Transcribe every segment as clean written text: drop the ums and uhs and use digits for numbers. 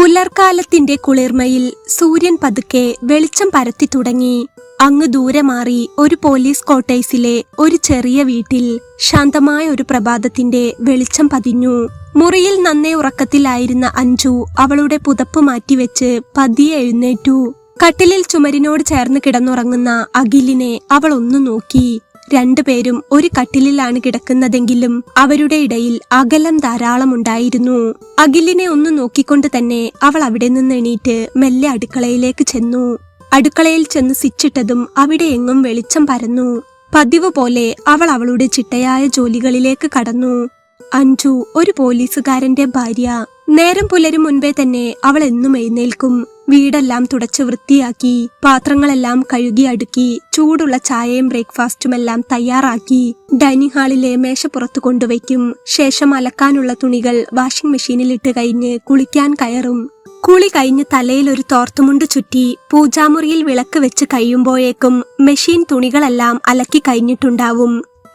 പുലർക്കാലത്തിന്റെ കുളിർമയിൽ സൂര്യൻ പതുക്കെ വെളിച്ചം പരത്തി തുടങ്ങി. അങ്ങ് ദൂരെ മാറി ഒരു പോലീസ് ക്വാർട്ടേഴ്സിലെ ഒരു ചെറിയ വീട്ടിൽ ശാന്തമായ ഒരു പ്രഭാതത്തിന്റെ വെളിച്ചം പതിഞ്ഞു. മുറിയിൽ നന്നേ ഉറക്കത്തിലായിരുന്ന അഞ്ജു അവളുടെ പുതപ്പ് മാറ്റിവെച്ച് പതിയെ എഴുന്നേറ്റു. കട്ടിലിൽ ചുമരിനോട് ചേർന്ന് കിടന്നുറങ്ങുന്ന അഖിലിനെ അവൾ ഒന്ന് നോക്കി. രണ്ടുപേരും ഒരു കട്ടിലിലാണ് കിടക്കുന്നതെങ്കിലും അവരുടെ ഇടയിൽ അകലം ധാരാളം ഉണ്ടായിരുന്നു. അഖിലിനെ ഒന്ന് നോക്കിക്കൊണ്ട് തന്നെ അവൾ അവിടെ നിന്ന് എണീറ്റ് മെല്ലെ അടുക്കളയിലേക്ക് ചെന്നു. അടുക്കളയിൽ ചെന്ന് സ്വിച്ചിട്ടതും അവിടെ എങ്ങും വെളിച്ചം പരന്നു. പതിവ് പോലെ അവൾ അവളുടെ ചിട്ടയായ ജോലികളിലേക്ക് കടന്നു. അഞ്ജു ഒരു പോലീസുകാരന്റെ ഭാര്യ. നേരം പുലരും മുൻപേ തന്നെ അവൾ എന്നും എഴുന്നേൽക്കും. വീടെല്ലാം തുടച്ച് വൃത്തിയാക്കി, പാത്രങ്ങളെല്ലാം കഴുകി അടുക്കി, ചൂടുള്ള ചായയും ബ്രേക്ക്ഫാസ്റ്റുമെല്ലാം തയ്യാറാക്കി ഡൈനിങ് ഹാളിലെ മേശപ്പുറത്ത് കൊണ്ടുവയ്ക്കും. ശേഷം അലക്കാനുള്ള തുണികൾ വാഷിംഗ് മെഷീനിലിട്ട് കഴിഞ്ഞ് കുളിക്കാൻ കയറും. കുളി കഴിഞ്ഞ് തലയിൽ ഒരു തോർത്തുമുണ്ട് ചുറ്റി പൂജാമുറിയിൽ വിളക്ക് വെച്ച് കഴിയുമ്പോഴേക്കും മെഷീൻ തുണികളെല്ലാം അലക്കി കഴിഞ്ഞിട്ടുണ്ടാവും.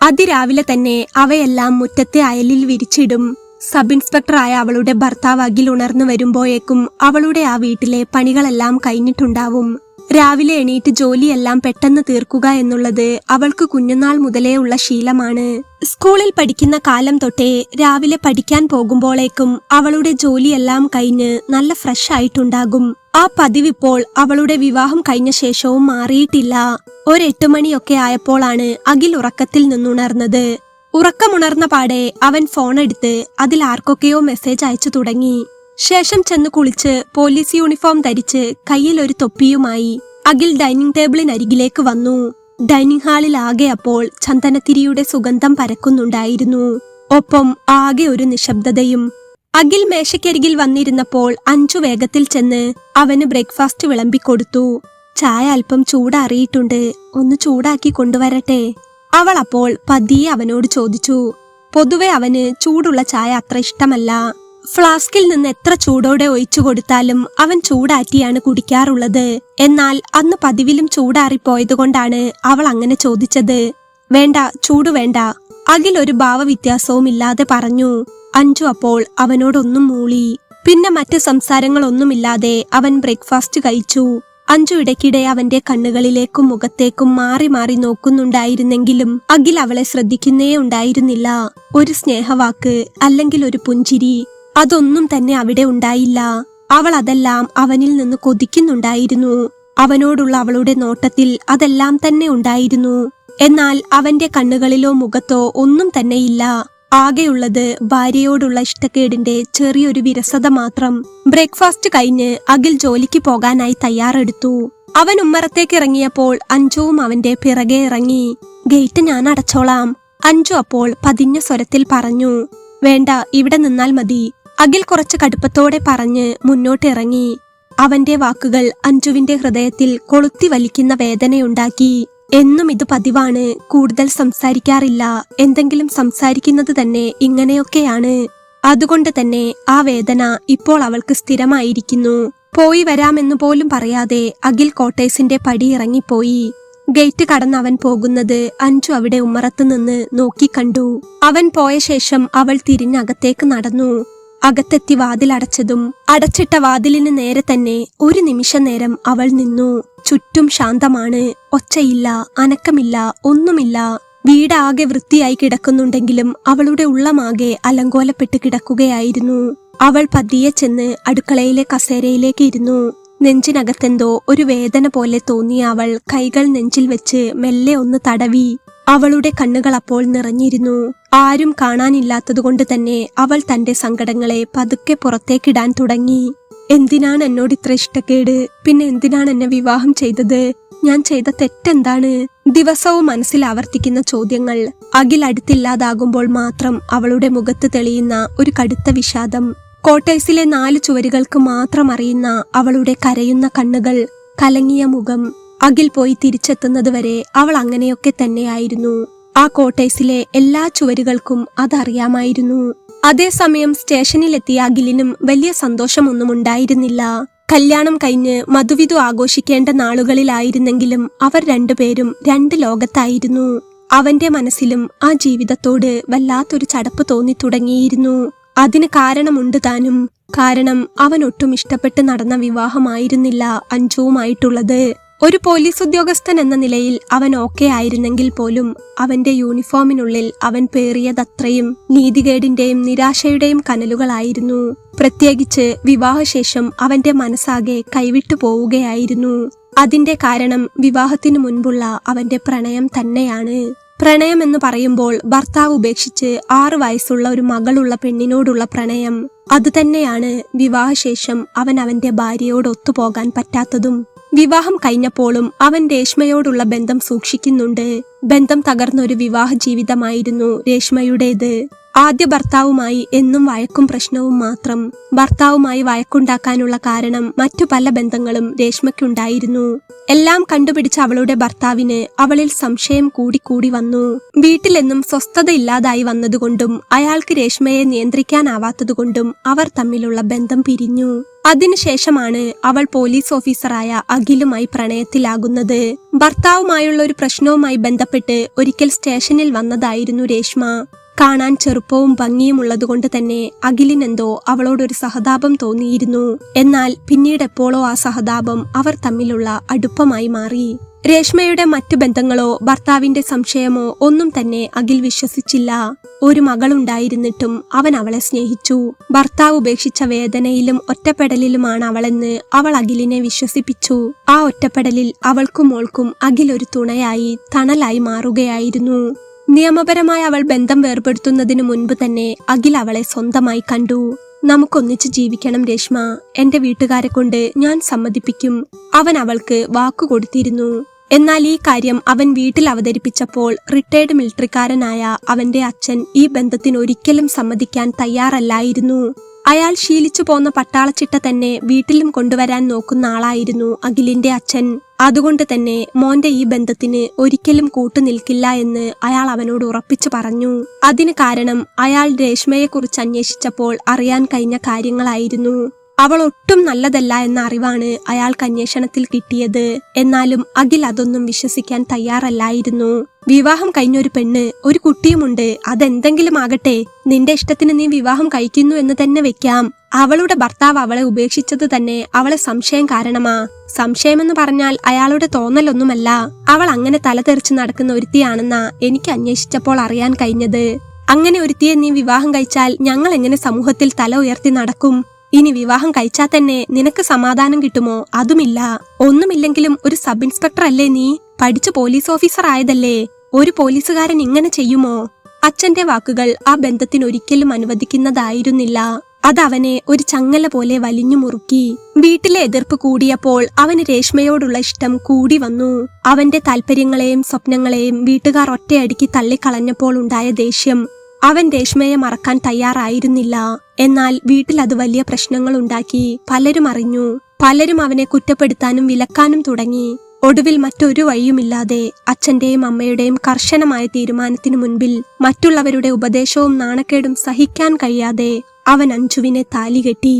അതിരാവിലെ തന്നെ അവയെല്ലാം മുറ്റത്തെ അയലിൽ വിരിച്ചിടും. സബ് ഇൻസ്പെക്ടറായ അവളുടെ ഭർത്താവ് അഖിൽ ഉണർന്നു വരുമ്പോഴേക്കും അവളുടെ ആ വീട്ടിലെ പണികളെല്ലാം കഴിഞ്ഞിട്ടുണ്ടാവും. രാവിലെ എണീറ്റ് ജോലിയെല്ലാം പെട്ടെന്ന് തീർക്കുക എന്നുള്ളത് അവൾക്ക് കുഞ്ഞുനാൾ മുതലേ ഉള്ള ശീലമാണ്. സ്കൂളിൽ പഠിക്കുന്ന കാലം തൊട്ടേ രാവിലെ പഠിക്കാൻ പോകുമ്പോഴേക്കും അവളുടെ ജോലിയെല്ലാം കഴിഞ്ഞ് നല്ല ഫ്രഷ് ആയിട്ടുണ്ടാകും. ആ പതിവിപ്പോൾ അവളുടെ വിവാഹം കഴിഞ്ഞ ശേഷവും മാറിയിട്ടില്ല. 8 മണിയൊക്കെ ആയപ്പോഴാണ് അഖിൽ ഉറക്കത്തിൽ നിന്നുണർന്നത്. ഉറക്കമുണർന്ന പാടെ അവൻ ഫോൺ എടുത്ത് അതിൽ ആർക്കൊക്കെയോ മെസ്സേജ് അയച്ചു തുടങ്ങി. ശേഷം ചെന്ന് കുളിച്ച് പോലീസ് യൂണിഫോം ധരിച്ച് കയ്യിൽ ഒരു തൊപ്പിയുമായി അഖിൽ ഡൈനിങ് ടേബിളിനരികിലേക്ക് വന്നു. ഡൈനിങ് ഹാളിൽ ആകെ അപ്പോൾ ചന്ദനത്തിരിയുടെ സുഗന്ധം പരക്കുന്നുണ്ടായിരുന്നു. ഒപ്പം ആകെ ഒരു നിശബ്ദതയും. അഖിൽ മേശയ്ക്കരികിൽ വന്നിരുന്നപ്പോൾ അഞ്ജു വേഗത്തിൽ ചെന്ന് അവന് ബ്രേക്ക്ഫാസ്റ്റ് വിളമ്പിക്കൊടുത്തു. ചായ അല്പം ചൂടാറിയിട്ടുണ്ട്, ഒന്ന് ചൂടാക്കി കൊണ്ടുവരട്ടെ? അവൾ അപ്പോൾ പതിയെ അവനോട് ചോദിച്ചു. പൊതുവെ അവന് ചൂടുള്ള ചായ അത്ര ഇഷ്ടമല്ല. ഫ്ലാസ്കിൽ നിന്ന് എത്ര ചൂടോടെ ഒഴിച്ചു കൊടുത്താലും അവൻ ചൂടാറ്റിയാണ് കുടിക്കാറുള്ളത്. എന്നാൽ അന്ന് പതിവിലും ചൂടാറിപ്പോയതുകൊണ്ടാണ് അവൾ അങ്ങനെ ചോദിച്ചത്. വേണ്ട, ചൂട് വേണ്ട, അഖിൽ ഒരു ഭാവവ്യത്യാസവും ഇല്ലാതെ പറഞ്ഞു. അഞ്ജു അപ്പോൾ അവനോടൊന്നും മൂളി. പിന്നെ മറ്റ് സംസാരങ്ങളൊന്നുമില്ലാതെ അവൻ ബ്രേക്ക്ഫാസ്റ്റ് കഴിച്ചു. അഞ്ജു ഇടയ്ക്കിടെ അവന്റെ കണ്ണുകളിലേക്കും മുഖത്തേക്കും മാറി മാറി നോക്കുന്നുണ്ടായിരുന്നെങ്കിലും അഖിൽ അവളെ ശ്രദ്ധിക്കുന്നേ ഉണ്ടായിരുന്നില്ല. ഒരു സ്നേഹവാക്ക് അല്ലെങ്കിൽ ഒരു പുഞ്ചിരി, അതൊന്നും തന്നെ അവിടെ ഉണ്ടായില്ല. അവൾ അതെല്ലാം അവനിൽ നിന്ന് കൊതിക്കുന്നുണ്ടായിരുന്നു. അവനോടുള്ള അവളുടെ നോട്ടത്തിൽ അതെല്ലാം തന്നെ ഉണ്ടായിരുന്നു. എന്നാൽ അവന്റെ കണ്ണുകളിലോ മുഖത്തോ ഒന്നും തന്നെയില്ല. ആകെയുള്ളത് ഭാര്യയോടുള്ള ഇഷ്ടക്കേടിന്റെ ചെറിയൊരു വിരസത മാത്രം. ബ്രേക്ക്ഫാസ്റ്റ് കഴിഞ്ഞ് അഖിൽ ജോലിക്ക് പോകാനായി തയ്യാറെടുത്തു. അവൻ ഉമ്മറത്തേക്ക് ഇറങ്ങിയപ്പോൾ അഞ്ജുവും അവന്റെ പിറകെ ഇറങ്ങി. ഗേറ്റ് ഞാൻ അടച്ചോളാം, അഞ്ജു അപ്പോൾ പതിഞ്ഞ സ്വരത്തിൽ പറഞ്ഞു. വേണ്ട, ഇവിടെ നിന്നാൽ മതി, അഖിൽ കുറച്ച് കടുപ്പത്തോടെ പറഞ്ഞ് മുന്നോട്ടിറങ്ങി. അവന്റെ വാക്കുകൾ അഞ്ജുവിന്റെ ഹൃദയത്തിൽ കൊളുത്തി വലിക്കുന്ന വേദനയുണ്ടാക്കി. എന്നും ഇത് പതിവാണ്, കൂടുതൽ സംസാരിക്കാറില്ല. എന്തെങ്കിലും സംസാരിക്കുന്നത് തന്നെ ഇങ്ങനെയൊക്കെയാണ്. അതുകൊണ്ട് തന്നെ ആ വേദന ഇപ്പോൾ അവൾക്ക് സ്ഥിരമായിരിക്കുന്നു. പോയി വരാമെന്നു പോലും പറയാതെ അഖിൽ ക്വാർട്ടേഴ്സിന്റെ പടി ഇറങ്ങിപ്പോയി. ഗേറ്റ് കടന്ന് അവൻ പോകുന്നത് അഞ്ജു അവിടെ ഉമ്മറത്ത് നിന്ന് നോക്കിക്കണ്ടു. അവൻ പോയ ശേഷം അവൾ തിരിഞ്ഞകത്തേക്ക് നടന്നു. അകത്തെത്തി വാതിലടച്ചതും അടച്ചിട്ട വാതിലിന് നേരെ തന്നെ ഒരു നിമിഷ നേരം അവൾ നിന്നു. ചുറ്റും ശാന്തമാണ്. ഒച്ചയില്ല, അനക്കമില്ല, ഒന്നുമില്ല. വീടാകെ വൃത്തിയായി കിടക്കുന്നുണ്ടെങ്കിലും അവളുടെ ഉള്ളമാകെ അലങ്കോലപ്പെട്ട് കിടക്കുകയായിരുന്നു. അവൾ പതിയെ ചെന്ന് അടുക്കളയിലെ കസേരയിലേക്ക് ഇരുന്നു. നെഞ്ചിനകത്തെന്തോ ഒരു വേദന പോലെ തോന്നിയ അവൾ കൈകൾ നെഞ്ചിൽ വെച്ച് മെല്ലെ ഒന്ന് തടവി. അവളുടെ കണ്ണുകൾ അപ്പോൾ നിറഞ്ഞിരുന്നു. ആരും കാണാനില്ലാത്തതുകൊണ്ട് തന്നെ അവൾ തന്റെ സങ്കടങ്ങളെ പതുക്കെ പുറത്തേക്കിടാൻ തുടങ്ങി. എന്തിനാണ് എന്നോട് ഇത്ര ഇഷ്ടക്കേട്? പിന്നെ എന്തിനാണ് എന്നെ വിവാഹം ചെയ്തത്? ഞാൻ ചെയ്ത തെറ്റെന്താണ്? ദിവസവും മനസ്സിൽ ആവർത്തിക്കുന്ന ചോദ്യങ്ങൾ. അഖിൽ അടുത്തില്ലാതാകുമ്പോൾ മാത്രം അവളുടെ മുഖത്ത് തെളിയുന്ന ഒരു കടുത്ത വിഷാദം. ക്വാർട്ടേഴ്സിലെ 4 ചുവരുകൾക്ക് മാത്രം അറിയുന്ന അവളുടെ കരയുന്ന കണ്ണുകൾ, കലങ്ങിയ മുഖം. അഖിൽ പോയി തിരിച്ചെത്തുന്നത് വരെ അവൾ അങ്ങനെയൊക്കെ തന്നെയായിരുന്നു. ആ ക്വാർട്ടേഴ്സിലെ എല്ലാ ചുവരുകൾക്കും അതറിയാമായിരുന്നു. അതേസമയം സ്റ്റേഷനിലെത്തിയ അഖിലിനും വലിയ സന്തോഷമൊന്നും ഉണ്ടായിരുന്നില്ല. കല്യാണം കഴിഞ്ഞ് മധുവിധു ആഘോഷിക്കേണ്ട നാളുകളിലായിരുന്നെങ്കിലും അവർ രണ്ടുപേരും 2 ലോകത്തായിരുന്നു. അവന്റെ മനസ്സിലും ആ ജീവിതത്തോട് വല്ലാത്തൊരു ചടപ്പ് തോന്നി തുടങ്ങിയിരുന്നു. അതിന് കാരണമുണ്ട് താനും. കാരണം അവൻ ഒട്ടും ഇഷ്ടപ്പെട്ട് നടന്ന വിവാഹമായിരുന്നില്ല അഞ്ജുവുമായിട്ടുള്ളത്. ഒരു പോലീസ് ഉദ്യോഗസ്ഥൻ എന്ന നിലയിൽ അവൻ ഓക്കെ ആയിരുന്നെങ്കിൽ പോലും അവന്റെ യൂണിഫോമിനുള്ളിൽ അവൻ പേറിയതത്രയും നീതികേടിന്റെയും നിരാശയുടെയും കനലുകളായിരുന്നു. പ്രത്യേകിച്ച് വിവാഹശേഷം അവന്റെ മനസ്സാകെ കൈവിട്ടു പോവുകയായിരുന്നു. അതിന്റെ കാരണം വിവാഹത്തിനു മുൻപുള്ള അവന്റെ പ്രണയം തന്നെയാണ്. പ്രണയം എന്ന് പറയുമ്പോൾ ഭർത്താവ് ഉപേക്ഷിച്ച് 6 വയസ്സുള്ള ഒരു മകളുള്ള പെണ്ണിനോടുള്ള പ്രണയം. അതുതന്നെയാണ് വിവാഹശേഷം അവൻ അവന്റെ ഭാര്യയോട് ഒത്തുപോകാൻ പറ്റാത്തതും. വിവാഹം കഴിഞ്ഞപ്പോഴും അവൻ രേഷ്മയോടുള്ള ബന്ധം സൂക്ഷിക്കുന്നുണ്ട്. ബന്ധം തകർന്നൊരു വിവാഹ ജീവിതമായിരുന്നു രേഷ്മയുടേത്. ആദ്യ ഭർത്താവുമായി എന്നും വഴക്കും പ്രശ്നവും മാത്രം. ഭർത്താവുമായി വഴക്കുണ്ടാക്കാനുള്ള കാരണം മറ്റു പല ബന്ധങ്ങളും രേഷ്മയ്ക്കുണ്ടായിരുന്നു. എല്ലാം കണ്ടുപിടിച്ച അവളുടെ ഭർത്താവിന് അവളിൽ സംശയം കൂടി വന്നു. വീട്ടിലെന്നും സ്വസ്ഥത ഇല്ലാതായി വന്നതുകൊണ്ടും അയാൾക്ക് രേഷ്മയെ നിയന്ത്രിക്കാനാവാത്തതുകൊണ്ടും അവർ തമ്മിലുള്ള ബന്ധം പിരിഞ്ഞു. അതിനുശേഷമാണ് അവൾ പോലീസ് ഓഫീസറായ അഖിലുമായി പ്രണയത്തിലാകുന്നത്. ഭർത്താവുമായുള്ള ഒരു പ്രശ്നവുമായി ബന്ധപ്പെട്ട് ഒരിക്കൽ സ്റ്റേഷനിൽ വന്നതായിരുന്നു രേഷ്മ. കാണാൻ ചെറുപ്പവും ഭംഗിയും ഉള്ളതുകൊണ്ട് തന്നെ അഖിലിനെന്തോ അവളോടൊരു സഹതാപം തോന്നിയിരുന്നു. എന്നാൽ പിന്നീട് എപ്പോഴോ ആ സഹതാപം അവർ തമ്മിലുള്ള അടുപ്പമായി മാറി. രേഷ്മയുടെ മറ്റു ബന്ധങ്ങളോ ഭർത്താവിന്റെ സംശയമോ ഒന്നും തന്നെ അഖിൽ വിശ്വസിച്ചില്ല. ഒരു മകളുണ്ടായിരുന്നിട്ടും അവൻ അവളെ സ്നേഹിച്ചു. ഭർത്താവ് ഉപേക്ഷിച്ച വേദനയിലും ഒറ്റപ്പെടലിലുമാണ് അവളെന്ന് അവൾ അഖിലിനെ വിശ്വസിപ്പിച്ചു. ആ ഒറ്റപ്പെടലിൽ അവൾക്കും മോൾക്കും അഖിൽ ഒരു തുണയായി തണലായി മാറുകയായിരുന്നു. നിയമപരമായി അവൾ ബന്ധം വേർപെടുത്തുന്നതിനു മുൻപ് തന്നെ അഖിൽ അവളെ സ്വന്തമായി കണ്ടു. നമുക്കൊന്നിച്ച് ജീവിക്കണം രേഷ്മ, എന്റെ വീട്ടുകാരെ കൊണ്ട് ഞാൻ സമ്മതിപ്പിക്കും. അവൻ അവൾക്ക് വാക്കുകൊടുത്തിരുന്നു. എന്നാൽ ഈ കാര്യം അവൻ വീട്ടിൽ അവതരിപ്പിച്ചപ്പോൾ റിട്ടയർഡ് മിലിറ്ററിക്കാരനായ അവന്റെ അച്ഛൻ ഈ ബന്ധത്തിന് ഒരിക്കലും സമ്മതിക്കാൻ തയ്യാറല്ലായിരുന്നു. അയാൾ ശീലിച്ചു പോന്ന പട്ടാളച്ചിട്ട തന്നെ വീട്ടിലും കൊണ്ടുവരാൻ നോക്കുന്ന ആളായിരുന്നു അഖിലിന്റെ അച്ഛൻ. അതുകൊണ്ട് തന്നെ മോന്റെ ഈ ബന്ധത്തിന് ഒരിക്കലും കൂട്ടുനിൽക്കില്ല എന്ന് അയാൾ അവനോട് ഉറപ്പിച്ചു പറഞ്ഞു. അതിന് കാരണം അയാൾ രേഷ്മയെക്കുറിച്ച് അന്വേഷിച്ചപ്പോൾ അറിയാൻ കഴിഞ്ഞ കാര്യങ്ങളായിരുന്നു. അവൾ ഒട്ടും നല്ലതല്ല എന്ന അറിവാണ് അയാൾക്ക് അന്വേഷണത്തിൽ കിട്ടിയത്. എന്നാലും അഖിൽ അതൊന്നും വിശ്വസിക്കാൻ തയ്യാറല്ലായിരുന്നു. വിവാഹം കഴിഞ്ഞൊരു പെണ്ണ്, ഒരു കുട്ടിയുമുണ്ട്, അതെന്തെങ്കിലും ആകട്ടെ, നിന്റെ ഇഷ്ടത്തിന് നീ വിവാഹം കഴിക്കുന്നു എന്ന് തന്നെ വെക്കാം. അവളുടെ ഭർത്താവ് അവളെ ഉപേക്ഷിച്ചത് തന്നെ അവളെ സംശയം കാരണമാ. സംശയമെന്ന് പറഞ്ഞാൽ അയാളുടെ തോന്നലൊന്നുമല്ല. അവൾ അങ്ങനെ തലതെറിച്ച് നടക്കുന്ന ഒരുത്തിയാണെന്നാ എനിക്ക് അന്വേഷിച്ചപ്പോൾ അറിയാൻ കഴിഞ്ഞത്. അങ്ങനെ ഒരുത്തിയെ നീ വിവാഹം കഴിച്ചാൽ ഞങ്ങൾ എങ്ങനെ സമൂഹത്തിൽ തല ഉയർത്തി നടക്കും? ഇനി വിവാഹം കഴിച്ചാൽ തന്നെ നിനക്ക് സമാധാനം കിട്ടുമോ? അതുമില്ല. ഒന്നുമില്ലെങ്കിലും ഒരു സബ് ഇൻസ്പെക്ടർ അല്ലേ നീ? പഠിച്ച് പോലീസ് ഓഫീസർ ആയതല്ലേ? ഒരു പോലീസുകാരൻ ഇങ്ങനെ ചെയ്യുമോ? അച്ഛന്റെ വാക്കുകൾ ആ ബന്ധത്തിന് ഒരിക്കലും അനുവദിക്കുന്നതായിരുന്നില്ല. അതവനെ ഒരു ചങ്ങല പോലെ വലിഞ്ഞു മുറുക്കി. വീട്ടിലെ എതിർപ്പ് കൂടിയപ്പോൾ അവന് രേഷ്മയോടുള്ള ഇഷ്ടം കൂടി വന്നു. അവന്റെ താല്പര്യങ്ങളെയും സ്വപ്നങ്ങളെയും വീട്ടുകാർ ഒറ്റയടിക്ക് തള്ളിക്കളഞ്ഞപ്പോൾ ഉണ്ടായ ദേഷ്യം. അവൻ രേഷ്മയെ മറക്കാൻ തയ്യാറായിരുന്നില്ല. എന്നാൽ വീട്ടിൽ അത് വലിയ പ്രശ്നങ്ങൾ ഉണ്ടാക്കി. പലരും അറിഞ്ഞു. പലരും അവനെ കുറ്റപ്പെടുത്താനും വിലക്കാനും തുടങ്ങി. ഒടുവിൽ മറ്റൊരു വഴിയുമില്ലാതെ അച്ഛന്റെയും അമ്മയുടെയും കർശനമായ തീരുമാനത്തിനു മുൻപിൽ മറ്റുള്ളവരുടെ ഉപദേശവും നാണക്കേടും സഹിക്കാൻ കഴിയാതെ അവൻ അഞ്ജുവിനെ താലികെട്ടി.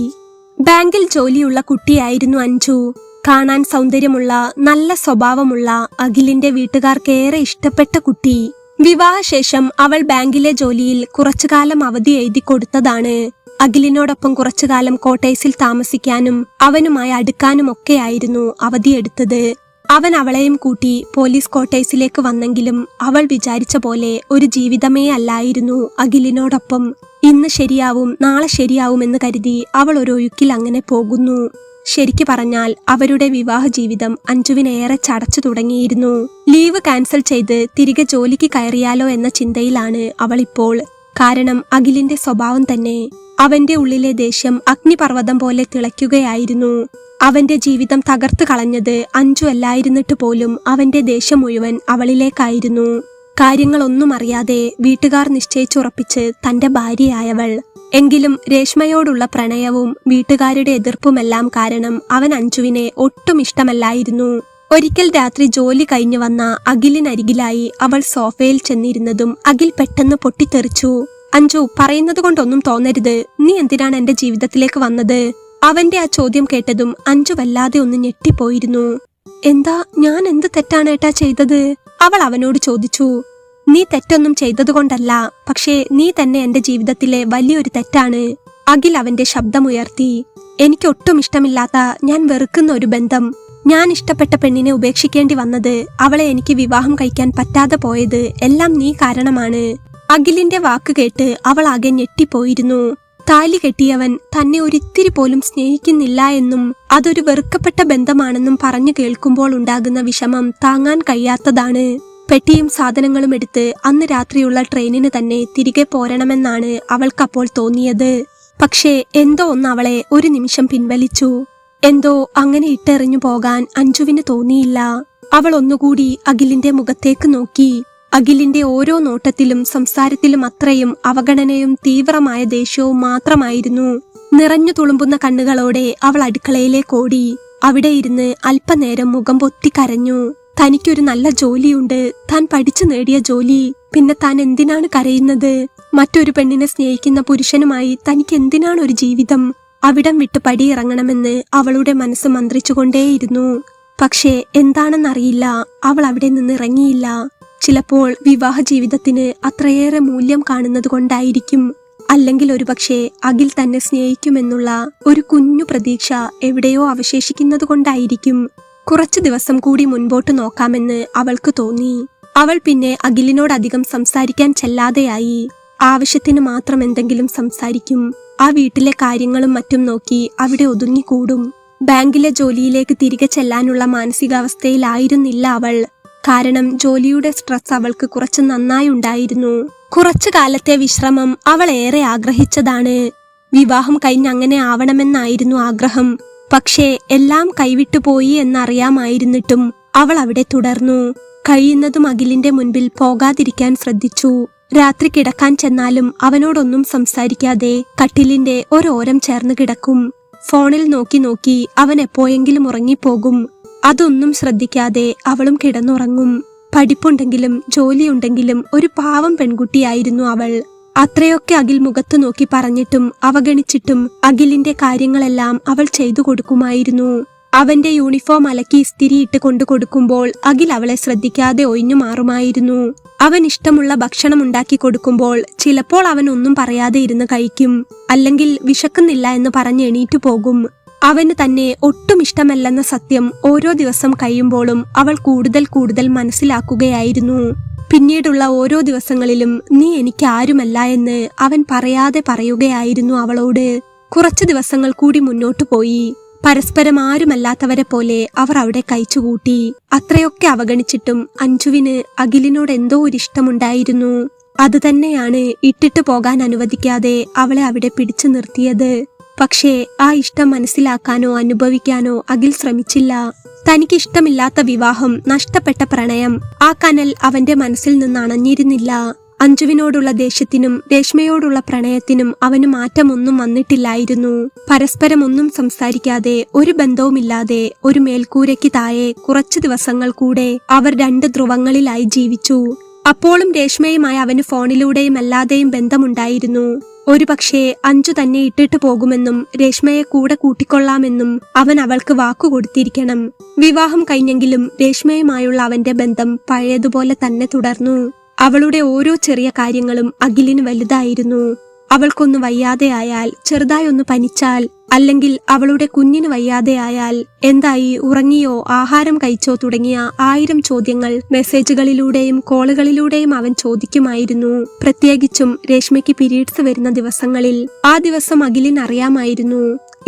ബാങ്കിൽ ജോലിയുള്ള കുട്ടിയായിരുന്നു അഞ്ജു. കാണാൻ സൗന്ദര്യമുള്ള നല്ല സ്വഭാവമുള്ള അഖിലിന്റെ വീട്ടുകാർക്കേറെ ഇഷ്ടപ്പെട്ട കുട്ടി. വിവാഹശേഷം അവൾ ബാങ്കിലെ ജോലിയിൽ കുറച്ചുകാലം അവധി എഴുതി കൊടുത്തതാണ്. അഖിലിനോടൊപ്പം കുറച്ചുകാലം കോട്ടേഴ്സിൽ താമസിക്കാനും അവനുമായി അടുക്കാനും ഒക്കെയായിരുന്നു അവധിയെടുത്തത്. അവൻ അവളെയും കൂട്ടി പോലീസ് ക്വാർട്ടേഴ്സിലേക്ക് വന്നെങ്കിലും അവൾ വിചാരിച്ച പോലെ ഒരു ജീവിതമേ അല്ലായിരുന്നു അഖിലിനോടൊപ്പം. ഇന്ന് ശരിയാവും നാളെ ശരിയാവുമെന്ന് കരുതി അവൾ ഒരു ഒഴുക്കിൽ അങ്ങനെ പോകുന്നു. ശരിക്കു പറഞ്ഞാൽ അവരുടെ വിവാഹ ജീവിതം അഞ്ജുവിനേറെ ചടച്ചു തുടങ്ങിയിരുന്നു. ലീവ് ക്യാൻസൽ ചെയ്ത് തിരികെ ജോലിക്ക് കയറിയാലോ എന്ന ചിന്തയിലാണ് അവളിപ്പോൾ. കാരണം അഖിലിന്റെ സ്വഭാവം തന്നെ. അവന്റെ ഉള്ളിലെ ദേഷ്യം അഗ്നിപർവ്വതം പോലെ തിളയ്ക്കുകയായിരുന്നു. അവന്റെ ജീവിതം തകർത്തു കളഞ്ഞത് അഞ്ജു അല്ലായിരുന്നിട്ട് പോലും അവന്റെ ദേഷ്യം മുഴുവൻ അവളിലേക്കായിരുന്നു. കാര്യങ്ങളൊന്നും അറിയാതെ വീട്ടുകാർ നിശ്ചയിച്ചുറപ്പിച്ച് തന്റെ ഭാര്യയായവൾ. എങ്കിലും രേഷ്മയോടുള്ള പ്രണയവും വീട്ടുകാരുടെ എതിർപ്പുമെല്ലാം കാരണം അവൻ അഞ്ജുവിനെ ഒട്ടും ഇഷ്ടമല്ലായിരുന്നു. ഒരിക്കൽ രാത്രി ജോലി കഴിഞ്ഞു വന്ന അഖിലിനരികിലായി അവൾ സോഫയിൽ ചെന്നിരുന്നതും അഖിൽ പെട്ടെന്ന് പൊട്ടിത്തെറിച്ചു. അഞ്ജു, പറയുന്നത് കൊണ്ടൊന്നും തോന്നരുത്, നീ എന്തിനാണ് എന്റെ ജീവിതത്തിലേക്ക് വന്നത്? അവന്റെ ആ ചോദ്യം കേട്ടതും അഞ്ജു വല്ലാതെ ഒന്ന് ഞെട്ടിപ്പോയിരുന്നു. എന്താ, ഞാൻ എന്ത് തെറ്റാണ് ഏട്ടാ ചെയ്തത്? അവൾ അവനോട് ചോദിച്ചു. നീ തെറ്റൊന്നും ചെയ്തതുകൊണ്ടല്ല, പക്ഷേ നീ തന്നെ എന്റെ ജീവിതത്തിലെ വലിയൊരു തെറ്റാണ്. അഖിൽ അവന്റെ ശബ്ദമുയർത്തി. എനിക്കൊട്ടും ഇഷ്ടമില്ലാത്ത, ഞാൻ വെറുക്കുന്ന ഒരു ബന്ധം. ഞാൻ ഇഷ്ടപ്പെട്ട പെണ്ണിനെ ഉപേക്ഷിക്കേണ്ടി വന്നത്, അവളെ എനിക്ക് വിവാഹം കഴിക്കാൻ പറ്റാതെ പോയത് എല്ലാം നീ കാരണമാണ്. അഖിലിന്റെ വാക്ക് കേട്ട് അവൾ ആകെ ഞെട്ടിപ്പോയിരുന്നു. താലി കെട്ടിയവൻ തന്നെ ഒരിത്തിരി പോലും സ്നേഹിക്കുന്നില്ല എന്നും അതൊരു വെറുക്കപ്പെട്ട ബന്ധമാണെന്നും പറഞ്ഞു കേൾക്കുമ്പോൾ ഉണ്ടാകുന്ന വിഷമം താങ്ങാൻ കഴിയാത്തതാണ്. പെട്ടിയും സാധനങ്ങളും എടുത്ത് അന്ന് രാത്രിയുള്ള ട്രെയിനിന് തന്നെ തിരികെ പോരണമെന്നാണ് അവൾക്കപ്പോൾ തോന്നിയത്. പക്ഷേ എന്തോ ഒന്ന് അവളെ ഒരു നിമിഷം പിൻവലിച്ചു. എന്തോ അങ്ങനെ ഇട്ടെറിഞ്ഞു പോകാൻ അഞ്ജുവിന് തോന്നിയില്ല. അവൾ ഒന്നുകൂടി അഖിലിന്റെ മുഖത്തേക്ക് നോക്കി. അഖിലിന്റെ ഓരോ നോട്ടത്തിലും സംസാരത്തിലും അത്രയും അവഗണനയും തീവ്രമായ ദേഷ്യവും മാത്രമായിരുന്നു. നിറഞ്ഞു തുളുമ്പുന്ന കണ്ണുകളോടെ അവൾ അടുക്കളയിലേക്ക് ഓടി. അവിടെ ഇരുന്ന് അല്പനേരം മുഖം പൊത്തി കരഞ്ഞു. തനിക്കൊരു നല്ല ജോലിയുണ്ട്, താൻ പഠിച്ചു നേടിയ ജോലി. പിന്നെ താൻ എന്തിനാണ് കരയുന്നത്? മറ്റൊരു പെണ്ണിനെ സ്നേഹിക്കുന്ന പുരുഷനുമായി തനിക്ക് എന്തിനാണ് ഒരു ജീവിതം? അവിടം വിട്ട് പടിയിറങ്ങണമെന്ന് അവളുടെ മനസ്സ് മന്ത്രിച്ചുകൊണ്ടേയിരുന്നു. പക്ഷേ എന്താണെന്നറിയില്ല, അവൾ അവിടെ നിന്ന് ഇറങ്ങിയില്ല. ചിലപ്പോൾ വിവാഹ ജീവിതത്തിന് അത്രയേറെ മൂല്യം കാണുന്നത് കൊണ്ടായിരിക്കും, അല്ലെങ്കിൽ ഒരുപക്ഷെ അഖിൽ തന്നെ സ്നേഹിക്കുമെന്നുള്ള ഒരു കുഞ്ഞു പ്രതീക്ഷ എവിടെയോ അവശേഷിക്കുന്നത് കൊണ്ടായിരിക്കും. കുറച്ചു ദിവസം കൂടി മുൻപോട്ട് നോക്കാമെന്ന് അവൾക്ക് തോന്നി. അവൾ പിന്നെ അഖിലിനോടധികം സംസാരിക്കാൻ ചെല്ലാതെയായി. ആവശ്യത്തിന് മാത്രം എന്തെങ്കിലും സംസാരിക്കും. ആ വീട്ടിലെ കാര്യങ്ങളും മറ്റും നോക്കി അവിടെ ഒതുങ്ങിക്കൂടും. ബാങ്കിലെ ജോലിയിലേക്ക് തിരികെ ചെല്ലാനുള്ള മാനസികാവസ്ഥയിലായിരുന്നില്ല അവൾ. കാരണം ജോലിയുടെ സ്ട്രെസ് അവൾക്ക് കുറച്ച് നന്നായി ഉണ്ടായിരുന്നു. കുറച്ചു കാലത്തെ വിശ്രമം അവൾ ഏറെ ആഗ്രഹിച്ചതാണ്. വിവാഹം കഴിഞ്ഞ് അങ്ങനെ ആവണമെന്നായിരുന്നു ആഗ്രഹം. പക്ഷേ എല്ലാം കൈവിട്ടുപോയി എന്നറിയാമായിരുന്നിട്ടും അവൾ അവിടെ തുടർന്നു. കഴിയുന്നതും അഖിലിന്റെ മുൻപിൽ പോകാതിരിക്കാൻ ശ്രദ്ധിച്ചു. രാത്രി കിടക്കാൻ ചെന്നാലും അവനോടൊന്നും സംസാരിക്കാതെ കട്ടിലിന്റെ ഒരോരം ചേർന്ന് കിടക്കും. ഫോണിൽ നോക്കി നോക്കി അവൻ എപ്പോഴെങ്കിലും ഉറങ്ങിപ്പോകും. അതൊന്നും ശ്രദ്ധിക്കാതെ അവളും കിടന്നുറങ്ങും. പഠിപ്പുണ്ടെങ്കിലും ജോലിയുണ്ടെങ്കിലും ഒരു പാവം പെൺകുട്ടിയായിരുന്നു അവൾ. അത്രയൊക്കെ അഖിൽ മുഖത്തു നോക്കി പറഞ്ഞിട്ടും അവഗണിച്ചിട്ടും അഖിലിന്റെ കാര്യങ്ങളെല്ലാം അവൾ ചെയ്തു കൊടുക്കുമായിരുന്നു. അവന്റെ യൂണിഫോം അലക്കി ഇസ്തിരിയിട്ട് കൊണ്ടു കൊടുക്കുമ്പോൾ അഖിൽ അവളെ ശ്രദ്ധിക്കാതെ ഒഴിഞ്ഞു മാറുമായിരുന്നു. അവൻ ഇഷ്ടമുള്ള ഭക്ഷണം ഉണ്ടാക്കി കൊടുക്കുമ്പോൾ ചിലപ്പോൾ അവൻ ഒന്നും പറയാതെ ഇരുന്ന് കഴിക്കും, അല്ലെങ്കിൽ വിശക്കുന്നില്ല എന്ന് പറഞ്ഞ് എണീറ്റു പോകും. അവന് തന്നെ ഒട്ടും ഇഷ്ടമല്ലെന്ന സത്യം ഓരോ ദിവസം കഴിയുമ്പോഴും അവൾ കൂടുതൽ കൂടുതൽ മനസ്സിലാക്കുകയായിരുന്നു. പിന്നീടുള്ള ഓരോ ദിവസങ്ങളിലും നീ എനിക്ക് ആരുമല്ല എന്ന് അവൻ പറയാതെ പറയുകയായിരുന്നു അവളോട്. കുറച്ചു ദിവസങ്ങൾ കൂടി മുന്നോട്ടു പോയി. പരസ്പരം ആരുമല്ലാത്തവരെ പോലെ അവർ അവിടെ കഴിച്ചുകൂട്ടി. അത്രയൊക്കെ അവഗണിച്ചിട്ടും അഞ്ജുവിന് അഖിലിനോട് എന്തോ ഒരിഷ്ടമുണ്ടായിരുന്നു. അതുതന്നെയാണ് ഇട്ടിട്ട് പോകാൻ അനുവദിക്കാതെ അവളെ അവിടെ പിടിച്ചു നിർത്തിയത്. പക്ഷേ ആ ഇഷ്ടം മനസ്സിലാക്കാനോ അനുഭവിക്കാനോ അഖിൽ ശ്രമിച്ചില്ല. തനിക്കിഷ്ടമില്ലാത്ത വിവാഹം, നഷ്ടപ്പെട്ട പ്രണയം, ആ കനൽ അവന്റെ മനസ്സിൽ നിന്ന് അണഞ്ഞിരുന്നില്ല. അഞ്ജുവിനോടുള്ള ദേഷ്യത്തിനും രേഷ്മയോടുള്ള പ്രണയത്തിനും അവന് മാറ്റമൊന്നും വന്നിട്ടില്ലായിരുന്നു. പരസ്പരം ഒന്നും സംസാരിക്കാതെ, ഒരു ബന്ധവുമില്ലാതെ ഒരു മേൽക്കൂരയ്ക്ക് താഴെ കുറച്ചു ദിവസങ്ങൾ കൂടെ അവർ രണ്ട് ധ്രുവങ്ങളിലായി ജീവിച്ചു. അപ്പോഴും രേഷ്മയുമായി അവന് ഫോണിലൂടെയും അല്ലാതെയും ബന്ധമുണ്ടായിരുന്നു. ഒരുപക്ഷെ അഞ്ജു തന്നെ ഇട്ടിട്ട് പോകുമെന്നും രേഷ്മയെ കൂടെ കൂട്ടിക്കൊള്ളാമെന്നും അവൻ അവൾക്ക് വാക്കുകൊടുത്തിരിക്കണം. വിവാഹം കഴിഞ്ഞെങ്കിലും രേഷ്മയുമായുള്ള അവന്റെ ബന്ധം പഴയതുപോലെ തന്നെ തുടർന്നു. അവളുടെ ഓരോ ചെറിയ കാര്യങ്ങളും അഖിലിന് വലുതായിരുന്നു. അവൾക്കൊന്ന് വയ്യാതെയായാൽ, ചെറുതായി ഒന്ന് പനിച്ചാൽ, അല്ലെങ്കിൽ അവളുടെ കുഞ്ഞിന് വയ്യാതെയായാൽ എന്തായി, ഉറങ്ങിയോ, ആഹാരം കഴിച്ചോ തുടങ്ങിയ 1000 ചോദ്യങ്ങൾ മെസ്സേജുകളിലൂടെയും കോളുകളിലൂടെയും അവൻ ചോദിക്കുമായിരുന്നു. പ്രത്യേകിച്ചും രേഷ്മയ്ക്ക് പീരീഡ്സ് വരുന്ന ദിവസങ്ങളിൽ. ആ ദിവസം അഖിലിന് അറിയാമായിരുന്നു,